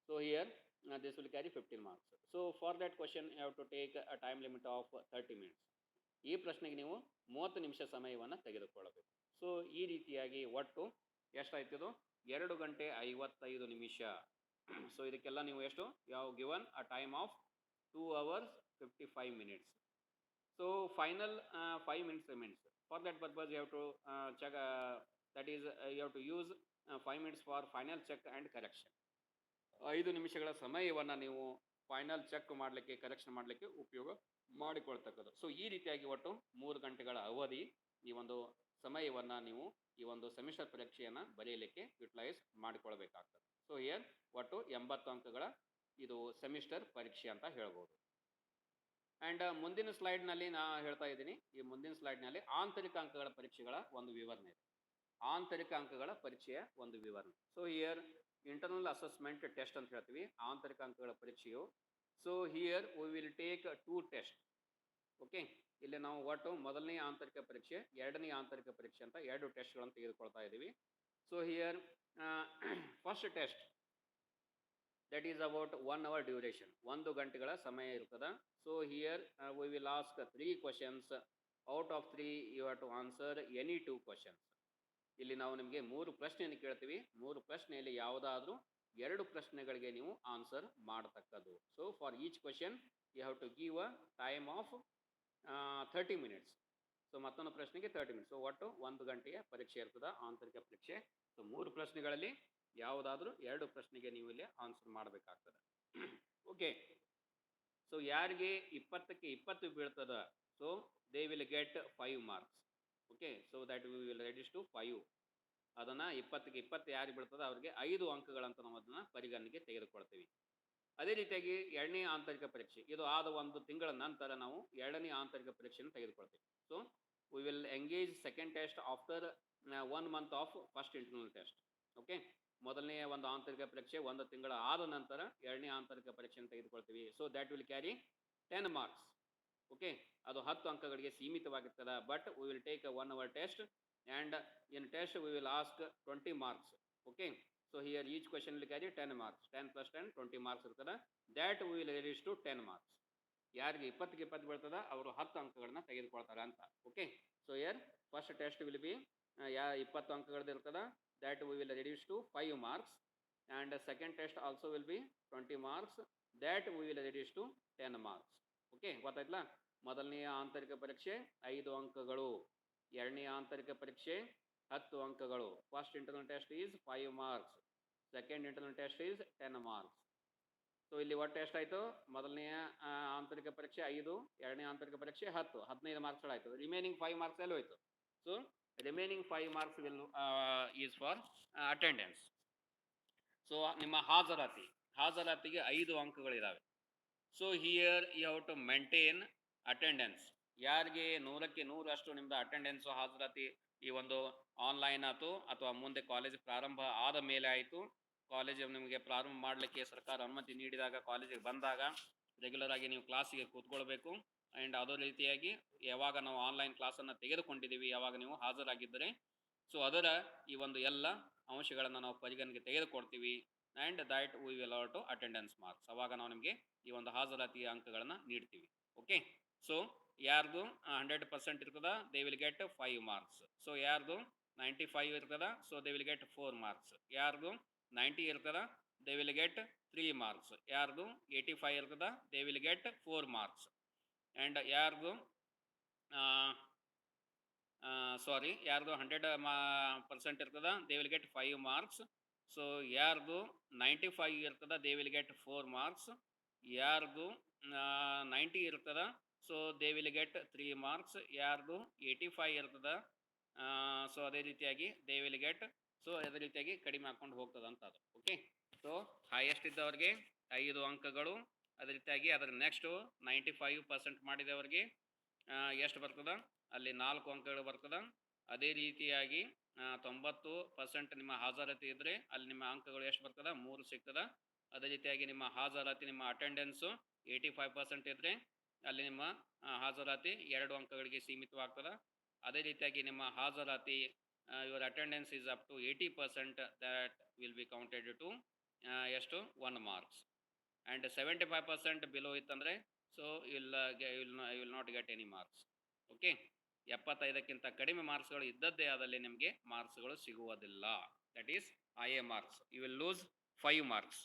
So here this will carry 15 marks. So for that question you have to take a time limit of 30 minutes. ಈ ಪ್ರಶ್ನೆಗೆ ನೀವು 30 ನಿಮಿಷ ಸಮಯವನ್ನು ತೆಗೆದುಕೊಳ್ಳಬೇಕು. ಸೊ ಈ ರೀತಿಯಾಗಿ ಒಟ್ಟು ಎಷ್ಟಾಯ್ತದು? 2 ಗಂಟೆ 55 ನಿಮಿಷ. ಸೊ ಇದಕ್ಕೆಲ್ಲ ನೀವು ಎಷ್ಟು ಯಾವ given a time of 2 hours 55 minutes. So final 5 minutes remains. For that purpose you have to check, that is you have to use 5 minutes for final check and correction. 5 ನಿಮಿಷಗಳ ಸಮಯವನ್ನು ನೀವು ಫೈನಲ್ ಚೆಕ್ ಮಾಡಲಿಕ್ಕೆ correction ಮಾಡಲಿಕ್ಕೆ ಉಪಯೋಗ ಮಾಡಿಕೊಳ್ತಕ್ಕದ್ದು. So ಈ ರೀತಿಯಾಗಿ ಒಟ್ಟು 3 ಗಂಟೆಗಳ ಅವಧಿ ಈ ಒಂದು ಸಮಯವನ್ನು ನೀವು ಈ ಒಂದು ಸೆಮಿಸ್ಟರ್ ಪರೀಕ್ಷೆಯನ್ನು ಬರೆಯಲಿಕ್ಕೆ ಯುಟಿಲೈಸ್ ಮಾಡಿಕೊಳ್ಬೇಕಾಗ್ತದೆ. ಸೊ ಹಿಯರ್ ಒಟ್ಟು 80 ಅಂಕಗಳ ಇದು ಸೆಮಿಸ್ಟರ್ ಪರೀಕ್ಷೆ ಅಂತ ಹೇಳ್ಬೋದು. ಆ್ಯಂಡ್ ಮುಂದಿನ ಸ್ಲೈಡ್ನಲ್ಲಿ ನಾ ಹೇಳ್ತಾ ಇದ್ದೀನಿ, ಈ ಮುಂದಿನ ಸ್ಲೈಡ್ನಲ್ಲಿ ಆಂತರಿಕ ಅಂಕಗಳ ಪರೀಕ್ಷೆಗಳ ಒಂದು ವಿವರಣೆ ಇದೆ. ಆಂತರಿಕ ಅಂಕಗಳ ಪರೀಕ್ಷೆಯ ಒಂದು ವಿವರಣೆ. So here internal assessment test ಅಂತ ಹೇಳ್ತೀವಿ ಆಂತರಿಕ ಅಂಕಗಳ ಪರೀಕ್ಷೆಯು. So here we will take 2 test. Okay, ಇಲ್ಲಿ ನಾವು ಒಟ್ಟು ಮೊದಲನೇ ಆಂತರಿಕ ಪರೀಕ್ಷೆ, ಎರಡನೇ ಆಂತರಿಕ ಪರೀಕ್ಷೆ ಅಂತ 2 ಟೆಸ್ಟ್ಗಳನ್ನು ತೆಗೆದುಕೊಳ್ತಾ ಇದ್ದೀವಿ. So here first test that is about 1 hour duration, 1 ಗಂಟೆಗಳ ಸಮಯ ಇರ್ತದೆ. So here we will ask 3 questions. Out of 3 you have to answer any 2 questions. ಇಲ್ಲಿ ನಾವು ನಿಮಗೆ 3 ಪ್ರಶ್ನೆಯನ್ನು ಕೇಳ್ತೀವಿ. 3 ಪ್ರಶ್ನೆಯಲ್ಲಿ ಯಾವುದಾದ್ರೂ 2 ಪ್ರಶ್ನೆಗಳಿಗೆ ನೀವು ಆನ್ಸರ್ ಮಾಡತಕ್ಕದ್ದು. So for each question you have to give a time of 30 minutes. So ಮತ್ತೊಂದು ಪ್ರಶ್ನೆಗೆ 30 ಮಿನಿಟ್ಸ್. ಸೊ ಒಟ್ಟು 1 ಗಂಟೆಯ ಪರೀಕ್ಷೆ ಇರ್ತದೆ ಆಂತರಿಕ ಪರೀಕ್ಷೆ. ಸೊ 3 ಪ್ರಶ್ನೆಗಳಲ್ಲಿ ಯಾವುದಾದ್ರೂ 2 ಪ್ರಶ್ನೆಗೆ ನೀವು ಇಲ್ಲಿ ಆನ್ಸರ್ ಮಾಡಬೇಕಾಗ್ತದೆ. ಓಕೆ, ಸೊ ಯಾರಿಗೆ 20ಕ್ಕೆ 20 ಬೀಳ್ತದ, so they will get 5 marks. Okay, so that we will reduce to 5. ಅದನ್ನು 20ಕ್ಕೆ 20 ಯಾರಿಗೆ ಬೀಳ್ತದೆ ಅವರಿಗೆ 5 ಅಂಕಗಳಂತ ನಾವು ಅದನ್ನು ಪರಿಗಣನೆಗೆ ತೆಗೆದುಕೊಳ್ತೀವಿ. ಅದೇ ರೀತಿಯಾಗಿ ಎರಡನೇ ಆಂತರಿಕ ಪರೀಕ್ಷೆ, ಇದು ಆದ 1 ತಿಂಗಳ ನಂತರ ನಾವು ಎರಡನೇ ಆಂತರಿಕ ಪರೀಕ್ಷೆಯನ್ನು ತೆಗೆದುಕೊಳ್ತೀವಿ. So we will engage second test after 1 month of first internal test. Okay, ಮೊದಲನೆಯ ಒಂದು ಆಂತರಿಕ ಪರೀಕ್ಷೆ 1 ತಿಂಗಳ ಆದ ನಂತರ ಎರಡನೇ ಆಂತರಿಕ ಪರೀಕ್ಷೆಯನ್ನು ತೆಗೆದುಕೊಳ್ತೀವಿ. So that will carry 10 marks. Okay, ಅದು 10 ಅಂಕಗಳಿಗೆ ಸೀಮಿತವಾಗಿರ್ತದೆ. But we will take 1 hour test and in test we will ask 20 marks. Okay, so here each question will carry 10 marks. 10 + 10 20 marks ಇರ್ತದೆ. That we will reduce to 10 marks. ಯಾರಿಗೆ 20ಕ್ಕೆ 20 ಬೀಳ್ತದೆ ಅವರು 10 ಅಂಕಗಳನ್ನ ತೆಗೆದುಕೊಳ್ತಾರೆ ಅಂತ. Okay, so here first test will be 20 ಅಂಕಗಳದ್ದು ಇರ್ತದೆ. That we will reduce to 5 marks. And second test also will be 20 marks. That we will reduce to 10 marks. Okay, ಗೊತ್ತಾಯ್ತಲ್ಲ? ಮೊದಲನೆಯ ಆಂತರಿಕ ಪರೀಕ್ಷೆ 5 ಅಂಕಗಳು, ಎರಡನೇ ಆಂತರಿಕ ಪರೀಕ್ಷೆ 10 ಅಂಕಗಳು. First internal test is 5 marks, second internal test is 10 marks. So ಇಲ್ಲಿ ಒಟ್ಟು ಎಷ್ಟಾಯಿತು? ಮೊದಲನೆಯ ಆಂತರಿಕ ಪರೀಕ್ಷೆ 5, ಎರಡನೇ ಆಂತರಿಕ ಪರೀಕ್ಷೆ 10, 15 ಮಾರ್ಕ್ಸ್ಗಳಾಯಿತು. ರಿಮೈನಿಂಗ್ 5 ಮಾರ್ಕ್ಸ್ ಎಲ್ಲಿ ಹೋಯಿತು? So remaining 5 marks will is for attendance. So ನಿಮ್ಮ ಹಾಜರಾತಿಗೆ 5 ಅಂಕಗಳಿದ್ದಾವೆ. So here you have to maintain attendance. ಯಾರಿಗೆ 100ಕ್ಕೆ 100 ಅಷ್ಟು ನಿಮ್ಮದು ಅಟೆಂಡೆನ್ಸು ಹಾಜರಾತಿ ಈ ಒಂದು ಆನ್ಲೈನ್ ಆಯಿತು ಅಥವಾ ಮುಂದೆ ಕಾಲೇಜ್ ಪ್ರಾರಂಭ ಆದ ಮೇಲೆ ಆಯಿತು, ಕಾಲೇಜು ನಿಮಗೆ ಪ್ರಾರಂಭ ಮಾಡಲಿಕ್ಕೆ ಸರ್ಕಾರ ಅನುಮತಿ ನೀಡಿದಾಗ ಕಾಲೇಜಿಗೆ ಬಂದಾಗ ರೆಗ್ಯುಲರ್ ಆಗಿ ನೀವು ಕ್ಲಾಸಿಗೆ ಕೂತ್ಕೊಳ್ಬೇಕು. ಆ್ಯಂಡ್ ಅದೇ ರೀತಿಯಾಗಿ ಯಾವಾಗ ನಾವು ಆನ್ಲೈನ್ ಕ್ಲಾಸನ್ನು ತೆಗೆದುಕೊಂಡಿದ್ದೀವಿ, ಯಾವಾಗ ನೀವು ಹಾಜರಾಗಿದ್ದರೆ, ಸೊ ಅದರ ಈ ಒಂದು ಎಲ್ಲ ಅಂಶಗಳನ್ನು ನಾವು ಪರಿಗಣನೆಗೆ ತೆಗೆದುಕೊಡ್ತೀವಿ. And that we will allot to attendance marks. ಅವಾಗ ನಾವು ನಿಮಗೆ ಈ ಒಂದು ಹಾಜರಾತಿಯ ಅಂಕಗಳನ್ನು ನೀಡ್ತೀವಿ. ಓಕೆ, ಸೊ ಯಾರ್ದು 100% ಇರ್ತದ they will get 5 marks. So ಯಾರ್ದು 95 ಇರ್ತದ so they will get 4 marks. ಯಾರ್ದು 90 ಇರ್ತದ ದೇ ವಿಲ್ ಗೆಟ್ 3 ಮಾರ್ಕ್ಸ್. ಯಾರ್ದು 85 ಇರ್ತದ they will get 4 marks. And ಯಾರ್ದು ಯಾರ್ದು 100% ಇರ್ತದ they will get 5 marks. So ಯಾರ್ದು 95 ಇರ್ತದ ದೇ ವಿಲ್ ಗೆಟ್ 4 ಮಾರ್ಕ್ಸ್. ಯಾರ್ದು 90 ಇರ್ತದ so they will get 3 marks. ಯಾರ್ದು 85 ಇರ್ತದ ಸೊ ಅದೇ ರೀತಿಯಾಗಿ ದೇ ವಿಲ್ ಗೆಟ್, ಸೊ ಅದೇ ರೀತಿಯಾಗಿ ಕಡಿಮೆ ಹಾಕ್ಕೊಂಡು ಹೋಗ್ತದೆ ಅಂತ ಅದು. ಓಕೆ, ಸೊ ಹೈಯೆಸ್ಟ್ ಇದ್ದವ್ರಿಗೆ 5 ಅಂಕಗಳು. ಅದೇ ರೀತಿಯಾಗಿ ಅದರ ನೆಕ್ಸ್ಟು 95% ಮಾಡಿದವರಿಗೆ ಎಷ್ಟು ಬರ್ತದೆ? ಅಲ್ಲಿ 4 ಅಂಕಗಳು ಬರ್ತದೆ. ಅದೇ ರೀತಿಯಾಗಿ 90% ನಿಮ್ಮ ಹಾಜರಾತಿ ಇದ್ದರೆ ಅಲ್ಲಿ ನಿಮ್ಮ ಅಂಕಗಳು ಎಷ್ಟು ಬರ್ತದೆ? 3 ಸಿಗ್ತದೆ. ಅದೇ ರೀತಿಯಾಗಿ ನಿಮ್ಮ ಹಾಜರಾತಿ, ನಿಮ್ಮ ಅಟೆಂಡೆನ್ಸು 85% ಇದ್ದರೆ ಅಲ್ಲಿ ನಿಮ್ಮ ಹಾಜರಾತಿ 2 ಅಂಕಗಳಿಗೆ ಸೀಮಿತವಾಗ್ತದೆ. ಅದೇ ರೀತಿಯಾಗಿ ನಿಮ್ಮ ಹಾಜರಾತಿ your attendance is up to 80%, that will be counted to ಎಷ್ಟು? 1 ಮಾರ್ಕ್ಸ್. ಆ್ಯಂಡ್ 75% ಬಿಲೋ ಇತ್ತಂದರೆ so you will not get any marks. Okay, 75ಕ್ಕಿಂತ ಕಡಿಮೆ ಮಾರ್ಕ್ಸ್ಗಳು ಇದ್ದದ್ದೇ ಆದಲ್ಲಿ ನಿಮಗೆ ಮಾರ್ಕ್ಸ್ಗಳು ಸಿಗುವುದಿಲ್ಲ. That is IA marks. You will lose 5 marks.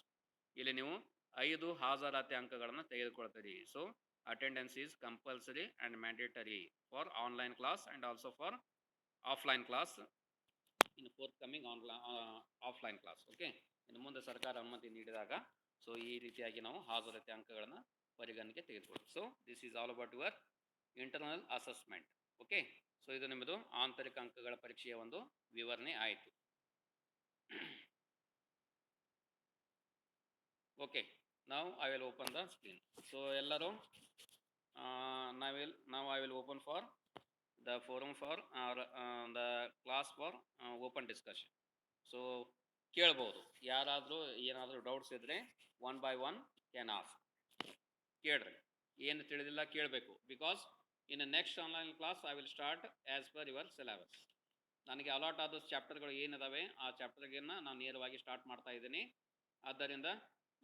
ಇಲ್ಲಿ ನೀವು 5 ಹಾಜರಾತಿ ಅಂಕಗಳನ್ನು ತೆಗೆದುಕೊಳ್ತೀರಿ. So attendance is compulsory and mandatory for online class and also for offline class in fourth coming offline class. Okay, ಇನ್ನು ಮುಂದೆ ಸರ್ಕಾರ ಅನುಮತಿ ನೀಡಿದಾಗ ಸೊ ಈ ರೀತಿಯಾಗಿ ನಾವು ಹಾಜರಾತಿ ಅಂಕಗಳನ್ನು ಪರಿಗಣನೆಗೆ ತೆಗೆದುಕೊಳ್ಳಿ. So this is all about your internal assessment. Okay, so ಇದು ನಿಮ್ಮದು ಆಂತರಿಕ ಅಂಕಗಳ ಪರೀಕ್ಷೆಯ ಒಂದು ವಿವರಣೆ ಆಯಿತು. Okay, now I will open the screen. So ಎಲ್ಲರೂ now I will open for the forum for the class for open discussion. So ಕೇಳ್ಬೋದು, ಯಾರಾದರೂ ಏನಾದರೂ ಡೌಟ್ಸ್ ಇದ್ದರೆ one by one can ask. ಕೇಳ್ರಿ, ಏನು ತಿಳಿದಿಲ್ಲ ಕೇಳಬೇಕು. Because in next online class I will start as per your syllabus. ನನಗೆ allot ಆದ ಚಾಪ್ಟರ್ಗಳು ಏನಿದಾವೆ ಆ ಚಾಪ್ಟರ್ಗನ್ನು ನಾನು ನೇರವಾಗಿ ಸ್ಟಾರ್ಟ್ ಮಾಡ್ತಾ ಇದ್ದೀನಿ. ಆದ್ದರಿಂದ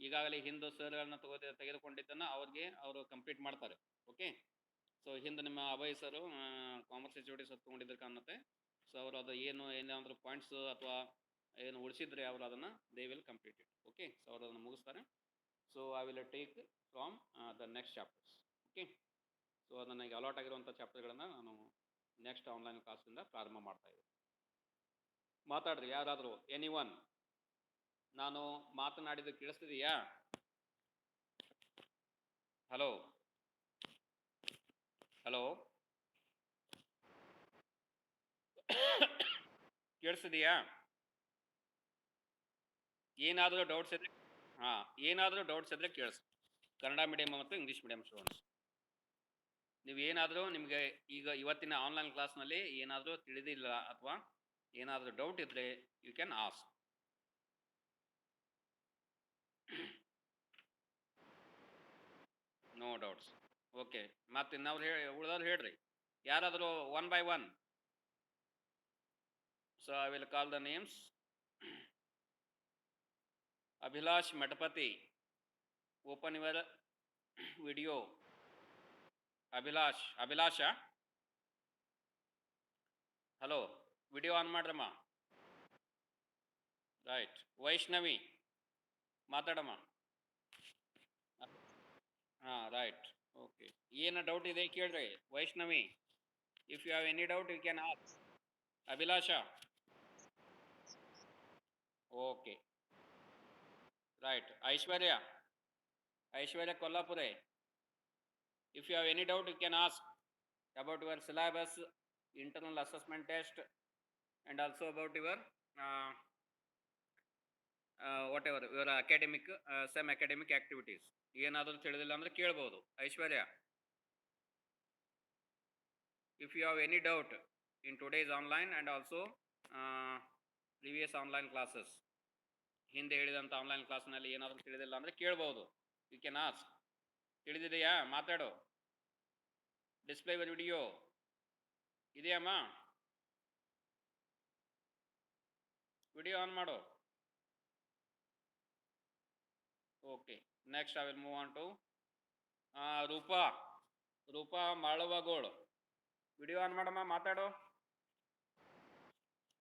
ಈಗಾಗಲೇ ಹಿಂದೆ ಸರ್ಗಳನ್ನ ತೆಗೆದುಕೊಂಡಿದ್ದನ್ನು ಅವರು ಕಂಪ್ಲೀಟ್ ಮಾಡ್ತಾರೆ. ಓಕೆ, ಸೊ ಹಿಂದೆ ನಿಮ್ಮ ಅಭಯ್ ಸರು ಕಾಮರ್ಸ್ ಎಚ್.ಒ.ಡಿ ಸರ್ ತೊಗೊಂಡಿದ್ರು ಕಾಣುತ್ತೆ. ಸೊ ಅವರು ಅದು ಏನಾದರೂ ಪಾಯಿಂಟ್ಸ್ ಅಥವಾ ಏನು ಉಳಿಸಿದ್ರೆ ಅವರು ಅದನ್ನು they will complete it. Okay, so ಅವರು ಅದನ್ನು ಮುಗಿಸ್ತಾರೆ. So I will take from the next chapters. Okay, so ನನಗೆ ಅಲಾಟ್ ಆಗಿರುವಂಥ ಚಾಪ್ಟರ್ಗಳನ್ನು ನಾನು ನೆಕ್ಸ್ಟ್ ಆನ್ಲೈನ್ ಕ್ಲಾಸಿಂದ ಪ್ರಾರಂಭ ಮಾಡ್ತಾ ಇದ್ದೀನಿ. ಮಾತಾಡ್ರಿ ಯಾರಾದರೂ, ಎನಿ ಒನ್. ನಾನು ಮಾತನಾಡಿದ್ದು ಕೇಳಿಸ್ತಿದೆಯಾ? Hello hello, ಕೇಳಿಸ್ತಿದೆಯಾ? ಏನಾದರೂ ಡೌಟ್ಸ್ ಇದ್ರೆ ಏನಾದರೂ ಡೌಟ್ಸ್ ಇದ್ರೆ ಕೇಳಿಸ್. ಕನ್ನಡ ಮೀಡಿಯಂ ಮತ್ತು ಇಂಗ್ಲೀಷ್ ಮೀಡಿಯಂ ಸ್ಟೂಡೆಂಟ್ಸ್, ನೀವು ಏನಾದರೂ ನಿಮಗೆ ಈಗ ಇವತ್ತಿನ ಆನ್ಲೈನ್ ಕ್ಲಾಸ್ನಲ್ಲಿ ಏನಾದರೂ ತಿಳಿದಿಲ್ಲ ಅಥವಾ ಏನಾದರೂ ಡೌಟ್ ಇದ್ದರೆ you can ask. No doubts. Okay, ಮತ್ತೆ ಇನ್ನವ್ರು ಉಳಿದವ್ರು ಹೇಳ್ರಿ, ಯಾರಾದರೂ one by one. So I will call the names. Abhilash Mathapati, open your video. Abhilasha, hello, video on ಮಾಡ್ರಮ್ಮ. ರೈಟ್. ವೈಷ್ಣವಿ, ಮಾತಾಡಮ್ಮ. ರೈಟ್. ಓಕೆ, ಏನು ಡೌಟ್ ಇದೆ ಕೇಳ್ರಿ Vaishnavi. If you have any doubt you can ask. Abhilasha, okay, right. Aishwarya Kollapure, if you have any doubt you can ask about your syllabus, internal assessment test, and also about your whatever your academic some academic activities. ಏನಾದರೂ ತಿಳಿದಿಲ್ಲ ಅಂದರೆ ಕೇಳ್ಬೋದು. ಐಶ್ವರ್ಯ, if you have any doubt in today's online and also previous online classes, ಹಿಂದೆ ಹೇಳಿದಂಥ online ಕ್ಲಾಸ್ನಲ್ಲಿ ಏನಾದರೂ ತಿಳಿದಿಲ್ಲ ಅಂದರೆ ಕೇಳ್ಬೋದು. You can ask. ತಿಳಿದಿದೆಯಾ? ಮಾತಾಡು. ಡಿಸ್ಪ್ಲೇ ವಿಡಿಯೋ ಇದೆಯಮ್ಮ? ವಿಡಿಯೋ ಆನ್ ಮಾಡು. Okay, next I will move on to Roopa Malavagolu. Video on ಮಾಡಮ್ಮ, ಮಾತಾಡು.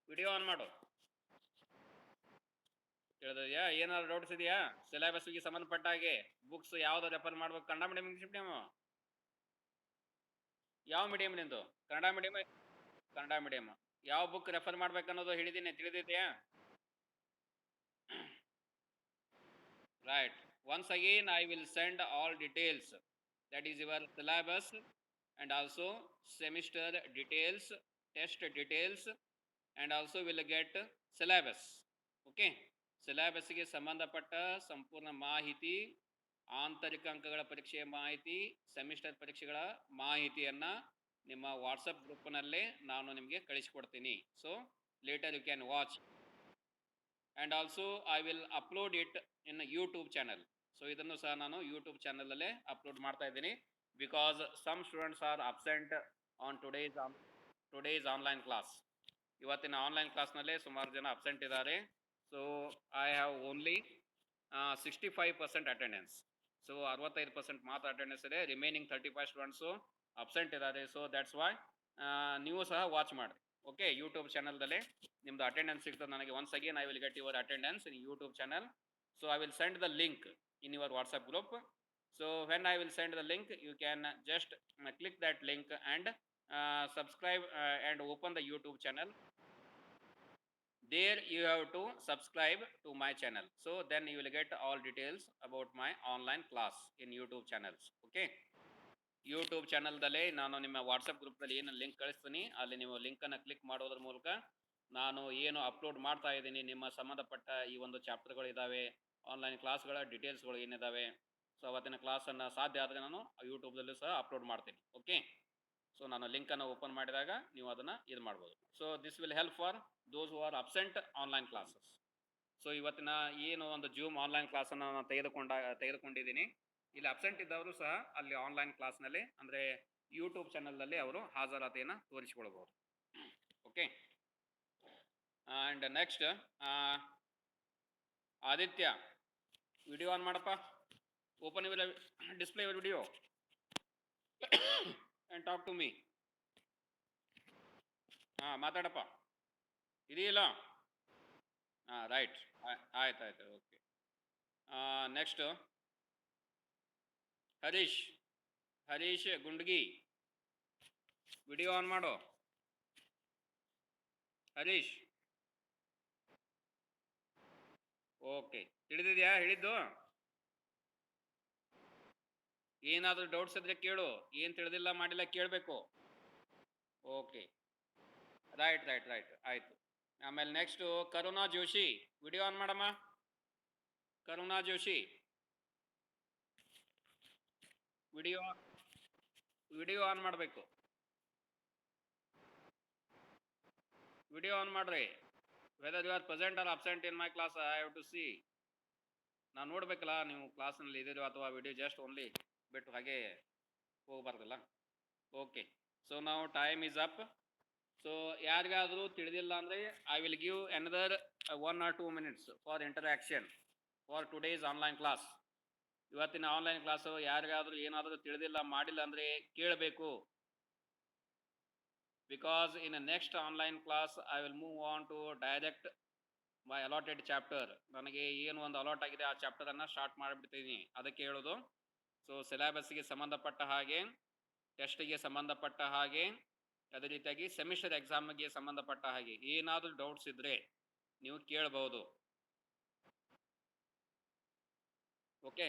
ವಿಡಿಯೋ ಆನ್ ಮಾಡು. ಕೇಳಿದೆಯಾ? ಏನಾದ್ರು ಡೌಟ್ಸ್ ಇದೆಯಾ ಸಿಲೆಬಸ್ಗೆ ಸಂಬಂಧಪಟ್ಟ ಹಾಗೆ? ಬುಕ್ಸ್ ಯಾವ್ದು ರೆಫರ್ ಮಾಡ್ಬೇಕು? Kannada medium, English medium? ಯಾವ ಮೀಡಿಯಂ ನಿಂದು? ಕನ್ನಡ ಮೀಡಿಯಂ. ಕನ್ನಡ ಮೀಡಿಯಂ. ಯಾವ ಬುಕ್ ರೆಫರ್ ಮಾಡ್ಬೇಕನ್ನೋದು ಹೇಳಿದ್ದೀನಿ, ತಿಳಿದಿದೆಯಾ? Right. Once again I will send all details, that is your syllabus and also semester details, test details, and also will get syllabus. Okay, ಸಿಲೆಬಸ್ಗೆ ಸಂಬಂಧಪಟ್ಟ ಸಂಪೂರ್ಣ ಮಾಹಿತಿ, ಆಂತರಿಕ ಅಂಕಗಳ ಪರೀಕ್ಷೆಯ ಮಾಹಿತಿ, ಸೆಮಿಸ್ಟರ್ ಪರೀಕ್ಷೆಗಳ ಮಾಹಿತಿಯನ್ನು ನಿಮ್ಮ ವಾಟ್ಸಪ್ ಗ್ರೂಪ್ನಲ್ಲೇ ನಾನು ನಿಮಗೆ ಕಳಿಸಿಕೊಡ್ತೀನಿ. So later you can watch and also I will upload it in YouTube channel. So ಇದನ್ನು ಸಹ ನಾನು ಯೂಟ್ಯೂಬ್ ಚಾನಲಲ್ಲೇ ಅಪ್ಲೋಡ್ ಮಾಡ್ತಾ ಇದ್ದೀನಿ. Because some students are absent on today's online class. ಇವತ್ತಿನ ಆನ್ಲೈನ್ ಕ್ಲಾಸ್ನಲ್ಲೇ ಸುಮಾರು ಜನ ಅಬ್ಸೆಂಟ್ ಇದ್ದಾರೆ. So I have only 65% attendance. So 65% ಮಾತ್ರ ಅಟೆಂಡೆನ್ಸ್ ಇದೆ. ರಿಮೈನಿಂಗ್ 35 ಸ್ಟೂಡೆಂಟ್ಸು ಅಬ್ಸೆಂಟ್ ಇದ್ದಾರೆ. ಸೊ ದ್ಯಾಟ್ಸ್ ವೈ ನೀವು ಸಹ ವಾಚ್ ಮಾಡಿರಿ. ಓಕೆ, ಯೂಟ್ಯೂಬ್ ಚಾನಲ್ದಲ್ಲೇ ನಿಮ್ಮದು ಅಟೆಂಡೆನ್ಸ್ ಸಿಗ್ತದೆ ನನಗೆ. Once again I will get your attendance in YouTube channel. So I will send the link in your WhatsApp group. So when I will send the link, you can just click that link and subscribe and open the YouTube channel. there you have to subscribe to my channel, so then you will get all details about my online class in YouTube channels. Okay, YouTube ಚಾನಲ್ದಲ್ಲಿ ನಾನು ನಿಮ್ಮ WhatsApp ಗ್ರೂಪ್ದಲ್ಲಿ ಏನು link ಕಳಿಸ್ತೀನಿ, ಅಲ್ಲಿ ನೀವು ಲಿಂಕನ್ನು click ಮಾಡೋದ್ರ ಮೂಲಕ ನಾನು ಏನು ಅಪ್ಲೋಡ್ ಮಾಡ್ತಾ ಇದ್ದೀನಿ ನಿಮ್ಮ ಸಂಬಂಧಪಟ್ಟ ಈ ಒಂದು ಚಾಪ್ಟರ್ಗಳು ಇದ್ದಾವೆ, ಆನ್ಲೈನ್ ಕ್ಲಾಸ್ಗಳ ಡೀಟೇಲ್ಸ್ಗಳು ಏನಿದ್ದಾವೆ, ಸೊ ಅವತ್ತಿನ ಕ್ಲಾಸನ್ನು ಸಾಧ್ಯ ಆದರೆ ನಾನು ಯೂಟ್ಯೂಬ್ದಲ್ಲೂ ಸಹ ಅಪ್ಲೋಡ್ ಮಾಡ್ತೀನಿ. ಓಕೆ, ಸೊ ನಾನು ಲಿಂಕನ್ನು ಓಪನ್ ಮಾಡಿದಾಗ ನೀವು ಅದನ್ನು ಇದು ಮಾಡ್ಬೋದು. So this will help for those who are absent online classes. So ಇವತ್ತಿನ ಏನು ಒಂದು ಜೂಮ್ ಆನ್ಲೈನ್ ಕ್ಲಾಸನ್ನು ನಾನು ತೆಗೆದುಕೊಂಡಿದ್ದೀನಿ, ಇಲ್ಲಿ ಅಬ್ಸೆಂಟ್ ಇದ್ದವರು ಸಹ ಅಲ್ಲಿ ಆನ್ಲೈನ್ ಕ್ಲಾಸ್ನಲ್ಲಿ ಅಂದರೆ ಯೂಟ್ಯೂಬ್ ಚಾನಲ್ನಲ್ಲಿ ಅವರು ಹಾಜರಾತಿಯನ್ನು ತೋರಿಸಿಕೊಳ್ಬಹುದು. Okay, and next Aditya, video on ಮಾಡಪ್ಪ, open your display your video and talk to me. ಹಾಂ, ಮಾತಾಡಪ್ಪ, ಇದೆಯಲ್ಲ? ಹಾಂ, ರೈಟ್, ಆಯ್ತು. Okay, next Harish Gundgi, video on ಮಾಡು. ಹರೀಶ್, ಓಕೆ, ತಿಳಿದಿದೆಯಾ ಹೇಳಿದ್ದು? ಏನಾದರೂ ಡೌಟ್ಸ್ ಇದ್ರೆ ಕೇಳು, ಏನು ತಿಳಿದಿಲ್ಲ ಮಾಡಿಲ್ಲ ಕೇಳಬೇಕು. ಓಕೆ, ರೈಟ್, ಆಯಿತು. ಆಮೇಲೆ next Karuna Joshi, video on ಮಾಡಮ್ಮ. ಕರುಣಾ ಜೋಶಿ, ವಿಡಿಯೋ ಆನ್ ಮಾಡಬೇಕು. ವಿಡಿಯೋ ಆನ್ ಮಾಡ್ರಿ. Whether you are present or absent in my class, I have to see. ನಾನು ನೋಡ್ಬೇಕಲ್ಲ ನೀವು ಕ್ಲಾಸ್ನಲ್ಲಿ ಇದ್ದೀರೋ ಅಥವಾ ವಿಡಿಯೋ ಜಸ್ಟ್ ಓನ್ಲಿ ಬಿಟ್ಟು ಹಾಗೆ ಹೋಗಬಾರ್ದಲ್ಲ. ಓಕೆ, ಸೊ ನಾವು ಟೈಮ್ ಈಸ್ ಅಪ್. ಸೊ ಯಾರಿಗಾದರೂ ತಿಳಿದಿಲ್ಲ ಅಂದರೆ I will give another 1 or 2 minutes for interaction for today's online class. ಇವತ್ತಿನ ಆನ್ಲೈನ್ ಕ್ಲಾಸು ಯಾರಿಗಾದರೂ ಏನಾದರೂ ತಿಳಿದಿಲ್ಲ ಮಾಡಿಲ್ಲ ಅಂದರೆ ಕೇಳಬೇಕು. Because in next online class I will move on to direct my allotted chapter. ನನಗೆ ಏನು ಒಂದು ಅಲಾಟ್ ಆಗಿದೆ ಆ ಚಾಪ್ಟರನ್ನು ಸ್ಟಾರ್ಟ್ ಮಾಡಿಬಿಡ್ತೀನಿ, ಅದಕ್ಕೆ ಹೇಳೋದು. ಸೊ ಸಿಲೆಬಸ್ಗೆ ಸಂಬಂಧಪಟ್ಟ ಹಾಗೆ, ಟೆಸ್ಟಿಗೆ ಸಂಬಂಧಪಟ್ಟ ಹಾಗೆ, ಅದೇ ರೀತಿಯಾಗಿ ಸೆಮಿಸ್ಟರ್ ಎಕ್ಸಾಮ್ಗೆ ಸಂಬಂಧಪಟ್ಟ ಹಾಗೆ ಏನಾದರೂ ಡೌಟ್ಸ್ ಇದ್ದರೆ ನೀವು ಕೇಳಬಹುದು. Okay,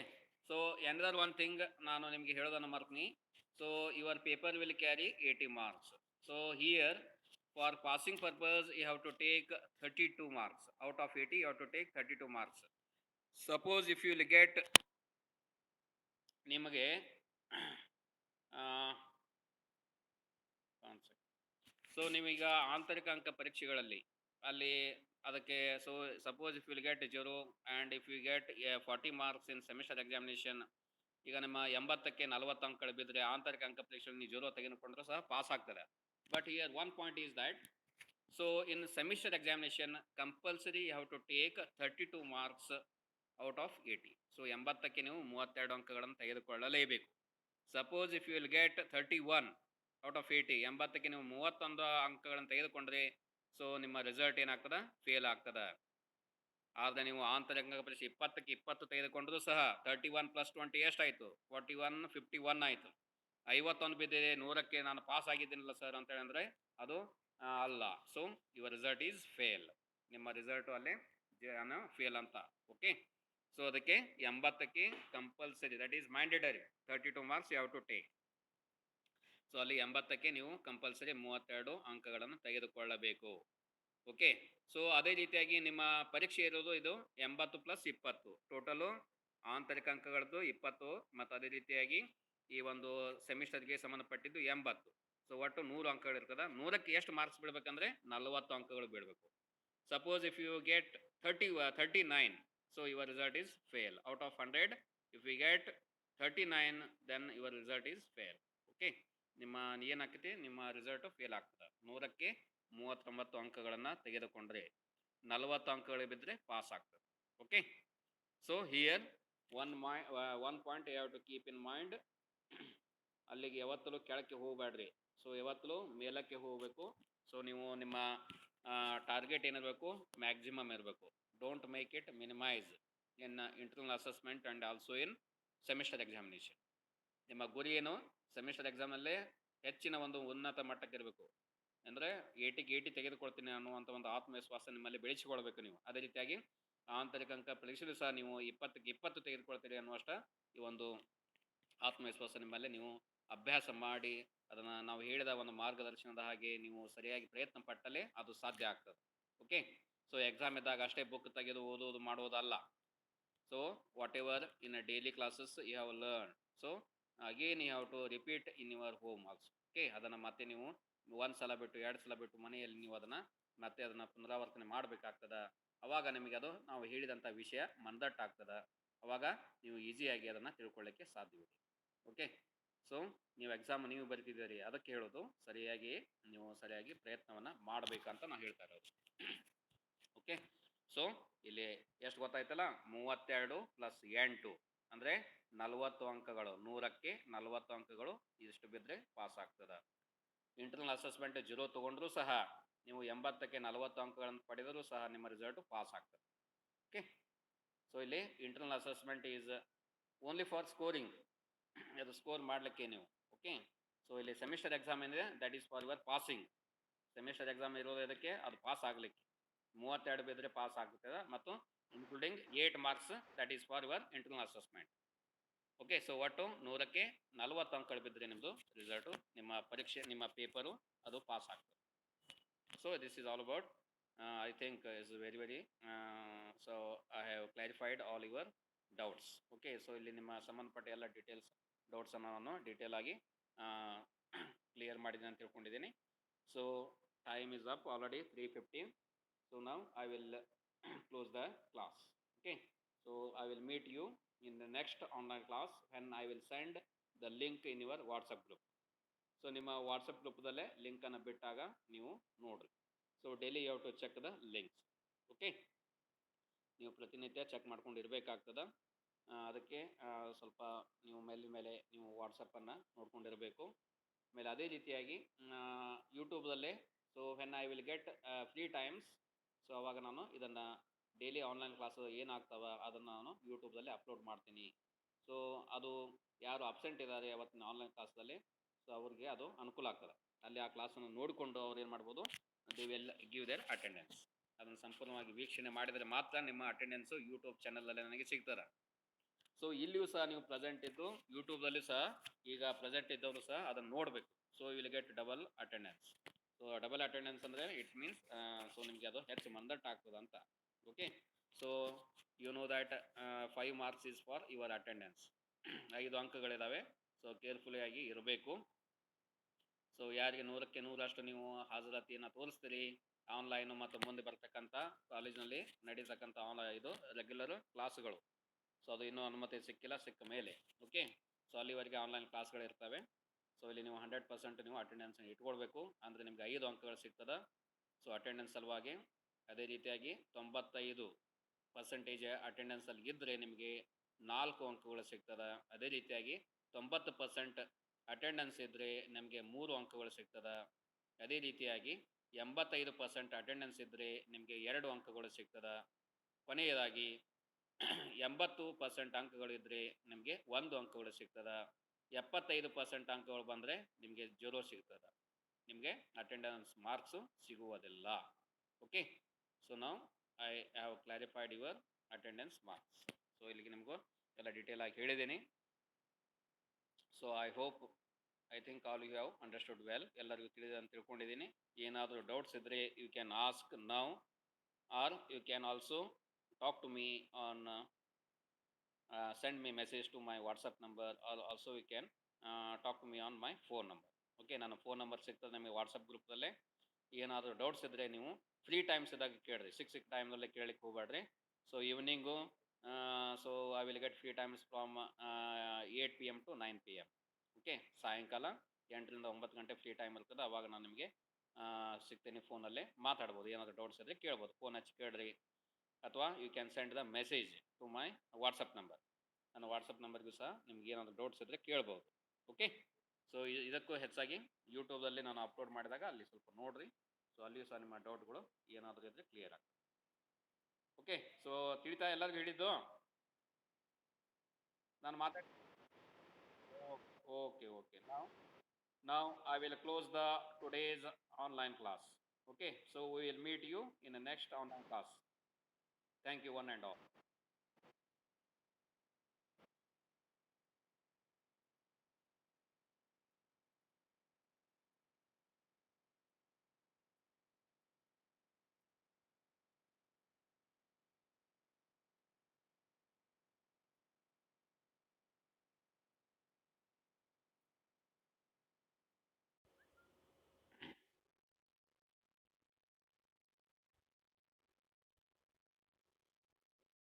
so another one thing ನಾನು ನಿಮಗೆ ಹೇಳೋದನ್ನು ಮರ್ತೀನಿ. So your paper will carry 80 marks. So here for passing purpose you have to take 32 marks. Out of 80 you have to take 32 marks. Suppose if you will get ನಿಮಗೆ so ನೀವೀಗ ಆಂತರಿಕ ಅಂಕ ಪರೀಕ್ಷೆಗಳಲ್ಲಿ ಅಲ್ಲಿ ಅದಕ್ಕೆ so suppose if will get 0 and if you get 40 marks in semester examination, ಈಗ ನಿಮ್ಮ 80ಕ್ಕೆ 40 ಅಂಕಗಳು ಬಿದ್ದರೆ ಆಂತರಿಕ ಅಂಕ ಪರೀಕ್ಷೆಯಲ್ಲಿ ನೀವು 0 ತೆಗೆದುಕೊಂಡ್ರೂ ಸಹ ಪಾಸ್ ಆಗ್ತದೆ. But here one point is that, so in semester examination compulsory you have to take 32 marks out of 80. So 80ಕ್ಕೆ ನೀವು 32 ಅಂಕಗಳನ್ನು ತೆಗೆದುಕೊಳ್ಳಲೇಬೇಕು. Suppose if you will get 31 out of 80, 80ಕ್ಕೆ ನೀವು 31 ಅಂಕಗಳನ್ನು ತೆಗೆದುಕೊಂಡ್ರೆ ಸೊ ನಿಮ್ಮ ರಿಸಲ್ಟ್ ಏನಾಗ್ತದೆ, ಫೇಲ್ ಆಗ್ತದೆ. ಆದರೆ ನೀವು ಆಂತರಿಕ ಅಂಕ ಪರೀಕ್ಷೆ 20ಕ್ಕೆ 20 ತೆಗೆದುಕೊಂಡ್ರೂ ಸಹ 31 + 20 ಎಷ್ಟಾಯಿತು, 41, 51 ಆಯಿತು. 51 ಬಿದ್ದಿದೆ, 100ಕ್ಕೆ ನಾನು ಪಾಸ್ ಆಗಿದ್ದೀನಲ್ಲ ಸರ್ ಅಂತೇಳಿ ಅಂದರೆ ಅದು ಅಲ್ಲ. So your result is fail, ನಿಮ್ಮ ರಿಸಲ್ಟು ಅಲ್ಲೇ ಫೇಲ್ ಅಂತ. ಓಕೆ, ಸೊ ಅದಕ್ಕೆ 80ಕ್ಕೆ compulsory, that is mandatory 32 marks you have to take. So ಅಲ್ಲಿ 80ಕ್ಕೆ ನೀವು ಕಂಪಲ್ಸರಿ 32 ಅಂಕಗಳನ್ನು ತೆಗೆದುಕೊಳ್ಳಬೇಕು. ಓಕೆ, ಸೊ ಅದೇ ರೀತಿಯಾಗಿ ನಿಮ್ಮ ಪರೀಕ್ಷೆ ಇರೋದು ಇದು 80 + 20, ಟೋಟಲು ಆಂತರಿಕ ಅಂಕಗಳದ್ದು 20 ಮತ್ತು ಅದೇ ರೀತಿಯಾಗಿ ಈ ಒಂದು ಸೆಮಿಸ್ಟರ್ಗೆ ಸಂಬಂಧಪಟ್ಟಿದ್ದು 80. ಸೊ ಒಟ್ಟು 100 ಅಂಕಗಳು ಇರ್ತದೆ. 100ಕ್ಕೆ ಎಷ್ಟು ಮಾರ್ಕ್ಸ್ ಬೀಳಬೇಕಂದ್ರೆ 40 ಅಂಕಗಳು ಬೀಳಬೇಕು. Suppose if you get 39, so your result is fail. Out of 100 if we get 39 then your result is fail. Okay, ನಿಮ್ಮ ಏನಾಗ್ತೈತಿ, ನಿಮ್ಮ ರಿಸಲ್ಟ್ ಫೇಲ್ ಆಗ್ತದೆ. 100ಕ್ಕೆ 39 ಅಂಕಗಳನ್ನು ತೆಗೆದುಕೊಂಡ್ರೆ 40 ಅಂಕಗಳು ಬಿದ್ದರೆ ಪಾಸ್ ಆಗ್ತದೆ. Okay, so here one point you have to keep in mind, ಅಲ್ಲಿಗೆ ಯಾವತ್ತಲೂ ಕೆಳಕ್ಕೆ ಹೋಗಬೇಡ್ರಿ. ಸೊ ಯಾವತ್ತಲೂ ಮೇಲಕ್ಕೆ ಹೋಗಬೇಕು. ಸೊ ನೀವು ನಿಮ್ಮ ಟಾರ್ಗೆಟ್ ಏನಿರಬೇಕು, ಮ್ಯಾಕ್ಸಿಮಮ್ ಇರಬೇಕು. Don't make it minimise in internal assessment and also in semester examination. ನಿಮ್ಮ ಗುರಿ ಏನು, ಸೆಮಿಸ್ಟರ್ ಎಕ್ಸಾಮಲ್ಲೇ ಹೆಚ್ಚಿನ ಒಂದು ಉನ್ನತ ಮಟ್ಟಕ್ಕೆ ಇರಬೇಕು. ಅಂದರೆ 80ಗೆ 80 ತೆಗೆದುಕೊಳ್ತೀನಿ ಅನ್ನುವಂಥ ಒಂದು ಆತ್ಮವಿಶ್ವಾಸ ನಿಮ್ಮಲ್ಲಿ ಬೆಳೆಸಿಕೊಳ್ಬೇಕು ನೀವು. ಅದೇ ರೀತಿಯಾಗಿ ಆಂತರಿಕ ಅಂಕ ಪರೀಕ್ಷೆಯಲ್ಲೂ ಸಹ ನೀವು 20ಕ್ಕೆ 20 ತೆಗೆದುಕೊಳ್ತೀರಿ ಅನ್ನುವಷ್ಟ ಈ ಒಂದು ಆತ್ಮವಿಶ್ವಾಸ ನಿಮ್ಮಲ್ಲಿ ನೀವು ಅಭ್ಯಾಸ ಮಾಡಿ ಅದನ್ನು ನಾವು ಹೇಳಿದ ಒಂದು ಮಾರ್ಗದರ್ಶನದ ಹಾಗೆ ನೀವು ಸರಿಯಾಗಿ ಪ್ರಯತ್ನ ಪಟ್ಟಲೇ ಅದು ಸಾಧ್ಯ ಆಗ್ತದೆ. ಓಕೆ, ಸೊ ಎಕ್ಸಾಮ್ ಇದ್ದಾಗ ಅಷ್ಟೇ ಬುಕ್ ತೆಗೆದು ಓದೋದು ಮಾಡೋದಲ್ಲ. So whatever in a daily classes you have learn, so again you have to repeat in your home also. Okay, ಅದನ್ನು ಮತ್ತೆ ನೀವು ಒಂದು ಸಲ ಬಿಟ್ಟು 2 ಸಲ ಬಿಟ್ಟು ಮನೆಯಲ್ಲಿ ನೀವು ಅದನ್ನು ಮತ್ತೆ ಅದನ್ನು ಪುನರಾವರ್ತನೆ ಮಾಡಬೇಕಾಗ್ತದೆ. ಅವಾಗ ನಿಮಗೆ ಅದು ನಾವು ಹೇಳಿದಂಥ ವಿಷಯ ಮಂದಟ್ಟಾಗ್ತದೆ. ಅವಾಗ ನೀವು ಈಸಿಯಾಗಿ ಅದನ್ನು ತಿಳ್ಕೊಳ್ಳಿಕ್ಕೆ ಸಾಧ್ಯವಿದೆ. ಓಕೆ, ಸೊ ನೀವು ಎಕ್ಸಾಮ್ ನೀವು ಬರಿತಿದ್ದೀರಿ, ಅದಕ್ಕೆ ಹೇಳೋದು ಸರಿಯಾಗಿ ನೀವು ಸರಿಯಾಗಿ ಪ್ರಯತ್ನವನ್ನು ಮಾಡಬೇಕಂತ ನಾನು ಹೇಳ್ತಾ ಇರೋದು. ಓಕೆ, ಸೊ ಇಲ್ಲಿ ಎಷ್ಟು ಗೊತ್ತಾಯ್ತಲ್ಲ, 32 + 8 ಅಂದರೆ 40 ಅಂಕಗಳು. 100ಕ್ಕೆ 40 ಅಂಕಗಳು ಇಷ್ಟು ಬಿದ್ದರೆ ಪಾಸ್ ಆಗ್ತದೆ. ಇಂಟರ್ನಲ್ ಅಸೆಸ್ಮೆಂಟ್ 0 ತೊಗೊಂಡ್ರೂ ಸಹ ನೀವು 80ಕ್ಕೆ 40 ಅಂಕಗಳನ್ನು ಪಡೆದರೂ ಸಹ ನಿಮ್ಮ ರಿಸಲ್ಟು ಪಾಸ್ ಆಗ್ತದೆ. ಓಕೆ, ಸೊ ಇಲ್ಲಿ internal assessment is only for scoring, ಅದು ಸ್ಕೋರ್ ಮಾಡಲಿಕ್ಕೆ ನೀವು. ಓಕೆ, ಸೊ ಇಲ್ಲಿ ಸೆಮಿಸ್ಟರ್ ಎಕ್ಸಾಮ್ ಏನಿದೆ that is for your passing. Semester exam ಇರೋದು ಇದಕ್ಕೆ, ಅದು ಪಾಸ್ ಆಗಲಿಕ್ಕೆ 32 ಬಿದ್ದರೆ ಪಾಸ್ ಆಗ್ತದೆ, ಮತ್ತು including 8 marks that is for your internal assessment. Okay, so ಒಟ್ಟು 100ಕ್ಕೆ 40 ಅಂಕಗಳು ಬಿದ್ದರೆ ನಿಮ್ಮದು ರಿಸಲ್ಟು, ನಿಮ್ಮ ಪರೀಕ್ಷೆ, ನಿಮ್ಮ ಪೇಪರು ಅದು ಪಾಸ್ ಆಗ್ತದೆ. So this is all about, I think is very so I have clarified all your doubts. Okay, so ಇಲ್ಲಿ ನಿಮ್ಮ ಸಂಬಂಧಪಟ್ಟ ಎಲ್ಲ ಡೀಟೇಲ್ಸ್ ಡೌಟ್ಸನ್ನು ನಾನು ಡೀಟೇಲ್ ಆಗಿ ಕ್ಲಿಯರ್ ಮಾಡಿದ್ದೀನಿ ಅಂತ ತಿಳ್ಕೊಂಡಿದ್ದೀನಿ. So time is up already 3:50. So now I will close the class. Okay, so I will meet you in the next online class when I will send the link in your WhatsApp group. So ನಿಮ್ಮ WhatsApp ಗ್ರೂಪ್ದಲ್ಲೇ ಲಿಂಕನ್ನು ಬಿಟ್ಟಾಗ ನೀವು ನೋಡಿರಿ. So daily you have to check the links. Okay, ನೀವು ಪ್ರತಿನಿತ್ಯ check ಮಾಡ್ಕೊಂಡು ಇರಬೇಕಾಗ್ತದೆ. ಅದಕ್ಕೆ ಸ್ವಲ್ಪ ನೀವು ಮೇಲೆ ನೀವು ವಾಟ್ಸಪ್ಪನ್ನು ನೋಡ್ಕೊಂಡಿರಬೇಕು. ಆಮೇಲೆ ಅದೇ ರೀತಿಯಾಗಿ ಯೂಟ್ಯೂಬ್ದಲ್ಲೇ, so when I will get free times, so ಅವಾಗ ನಾನು ಇದನ್ನು ಡೈಲಿ ಆನ್ಲೈನ್ ಕ್ಲಾಸ್ ಏನಾಗ್ತವೆ ಅದನ್ನು ನಾನು ಯೂಟ್ಯೂಬ್ದಲ್ಲಿ ಅಪ್ಲೋಡ್ ಮಾಡ್ತೀನಿ. ಸೊ ಅದು ಯಾರು ಅಬ್ಸೆಂಟ್ ಇದ್ದಾರೆ ಅವತ್ತಿನ ಆನ್ಲೈನ್ ಕ್ಲಾಸ್ದಲ್ಲಿ, ಸೊ ಅವ್ರಿಗೆ ಅದು ಅನುಕೂಲ ಆಗ್ತದೆ. ಅಲ್ಲಿ ಆ ಕ್ಲಾಸನ್ನು ನೋಡಿಕೊಂಡು ಅವ್ರು ಏನು ಮಾಡ್ಬೋದು, they will give their attendance. ಅದನ್ನು ಸಂಪೂರ್ಣವಾಗಿ ವೀಕ್ಷಣೆ ಮಾಡಿದರೆ ಮಾತ್ರ ನಿಮ್ಮ ಅಟೆಂಡೆನ್ಸು ಯೂಟ್ಯೂಬ್ ಚಾನಲಲ್ಲಿ ನನಗೆ ಸಿಗ್ತದೆ. ಸೊ ಇಲ್ಲಿಯೂ ಸಹ ನೀವು ಪ್ರೆಸೆಂಟ್ ಇದ್ದು ಯೂಟ್ಯೂಬ್ದಲ್ಲಿ ಸಹ ಈಗ ಪ್ರೆಸೆಂಟ್ ಇದ್ದವರು ಸಹ ಅದನ್ನು ನೋಡಬೇಕು. So you will get double attendance. So double attendance ಅಂದರೆ ಇಟ್ ಮೀನ್ಸ್ ಸೊ ನಿಮಗೆ ಅದು ಹೆಚ್ಚು ಮಂದಟ್ಟು ಆಗ್ತದೆ ಅಂತ. Okay, so you know that 5 marks is for your attendance. 5 ಅಂಕಗಳಿದ್ದಾವೆ. ಸೊ ಕೇರ್ಫುಲಿ ಆಗಿ ಇರಬೇಕು. ಸೊ ಯಾರಿಗೆ 100ಕ್ಕೆ 100ರಷ್ಟು ನೀವು ಹಾಜರಾತಿಯನ್ನು ತೋರಿಸ್ತೀರಿ, ಆನ್ಲೈನು ಮತ್ತು ಮುಂದೆ ಬರ್ತಕ್ಕಂಥ ಕಾಲೇಜಿನಲ್ಲಿ ನಡೀತಕ್ಕಂಥ ಇದು ರೆಗ್ಯುಲರ್ ಕ್ಲಾಸ್ಗಳು, ಸೊ ಅದು ಇನ್ನೂ ಅನುಮತಿ ಸಿಕ್ಕಿಲ್ಲ, ಸಿಕ್ಕ ಮೇಲೆ. ಓಕೆ, ಸೊ ಅಲ್ಲಿವರೆಗೆ ಆನ್ಲೈನ್ ಕ್ಲಾಸ್ಗಳು ಇರ್ತವೆ. ಸೊ ಇಲ್ಲಿ ನೀವು 100% ನೀವು ಅಟೆಂಡೆನ್ಸ್ ಇಟ್ಕೊಳ್ಬೇಕು, ಅಂದರೆ ನಿಮ್ಗೆ 5 ಅಂಕಗಳು ಸಿಗ್ತದೆ. ಸೊ ಅಟೆಂಡೆನ್ಸ್ ಸಲುವಾಗಿ ಅದೇ ರೀತಿಯಾಗಿ 95% ಅಟೆಂಡೆನ್ಸಲ್ಲಿ ಇದ್ದರೆ ನಿಮಗೆ 4 ಅಂಕಗಳು ಸಿಗ್ತದೆ. ಅದೇ ರೀತಿಯಾಗಿ 90% ಅಟೆಂಡೆನ್ಸ್ ಇದ್ದರೆ ನಿಮಗೆ 3 ಅಂಕಗಳು ಸಿಗ್ತದೆ. ಅದೇ ರೀತಿಯಾಗಿ 85% ಅಟೆಂಡೆನ್ಸ್ ಇದ್ದರೆ ನಿಮಗೆ 2 ಅಂಕಗಳು ಸಿಗ್ತದೆ. ಕೊನೆಯದಾಗಿ 80% ಅಂಕಗಳಿದ್ದರೆ ನಿಮಗೆ 1 ಅಂಕಗಳು ಸಿಗ್ತದೆ. 75% ಅಂಕಗಳು ಬಂದರೆ ನಿಮಗೆ 0 ಸಿಗ್ತದೆ. ನಿಮಗೆ ಅಟೆಂಡೆನ್ಸ್ ಮಾರ್ಕ್ಸು ಸಿಗುವುದಿಲ್ಲ. ಓಕೆ, ಸೊ ನಾವು I have clarified your attendance marks. So ಇಲ್ಲಿಗೆ ನಿಮಗೂ ಎಲ್ಲ ಡೀಟೇಲ್ ಆಗಿ ಹೇಳಿದ್ದೀನಿ. So I think all you have understood well. ಎಲ್ಲರಿಗೂ ತಿಳಿದೆ ಅಂತ ತಿಳ್ಕೊಂಡಿದ್ದೀನಿ. ಏನಾದರೂ ಡೌಟ್ಸ್ ಇದ್ದರೆ you can ask now, or you can also talk to me on send me message to my WhatsApp number, or also you can talk to me on my phone number. Okay, ನನ್ನ phone number ಸಿಗ್ತದೆ ನಿಮಗೆ WhatsApp ಗ್ರೂಪ್ದಲ್ಲೇ. ಏನಾದರೂ doubts ಇದ್ದರೆ ನೀವು free times ಇದ್ದಾಗ ಕೇಳಿರಿ, ಸಿಕ್ ಟೈಮ್ದಲ್ಲೇ ಕೇಳಲಿಕ್ಕೆ ಹೋಗಬೇಡ್ರಿ. So evening, so I will get free times from 8 PM to 9 PM. Okay, ಸಾಯಂಕಾಲ 8ರಿಂದ 9 ಗಂಟೆ ಫ್ರೀ ಟೈಮ್ ಇರ್ತದೆ. ಅವಾಗ ನಾನು ನಿಮಗೆ ಸಿಗ್ತೀನಿ, ಫೋನಲ್ಲೇ ಮಾತಾಡ್ಬೋದು. ಏನಾದರೂ ಡೌಟ್ಸ್ ಇದ್ದರೆ ಕೇಳ್ಬೋದು, ಫೋನ್ ಹಚ್ಚಿ ಕೇಳಿರಿ. ಅಥವಾ you can send the message to my WhatsApp number. ನನ್ನ ವಾಟ್ಸಪ್ ನಂಬರ್ಗೂ ಸಹ ನಿಮ್ಗೆ ಏನಾದರೂ ಡೌಟ್ಸ್ ಇದ್ದರೆ ಕೇಳ್ಬೋದು. ಓಕೆ, ಸೊ ಇದಕ್ಕೂ ಹೆಚ್ಚಾಗಿ ಯೂಟ್ಯೂಬಲ್ಲಿ ನಾನು ಅಪ್ಲೋಡ್ ಮಾಡಿದಾಗ ಅಲ್ಲಿ ಸ್ವಲ್ಪ ನೋಡಿರಿ. ಸೊ ಅಲ್ಲಿಯೂ ಸಹ ನಿಮ್ಮ ಡೌಟ್ಗಳು ಏನಾದರೂ ಇದ್ದರೆ ಕ್ಲಿಯರ್ ಆಗ್ತದೆ. ಓಕೆ, ಸೊ ತಿಳಿತಾ ಎಲ್ಲರಿಗೂ ಹೇಳಿದ್ದು ನಾನು ಮಾತಾಡಿ. ಓಕೆ ಓಕೆ, ನಾವು Now I will close the today's online class. Okay, so we will meet you in the next online class. Thank you one and all.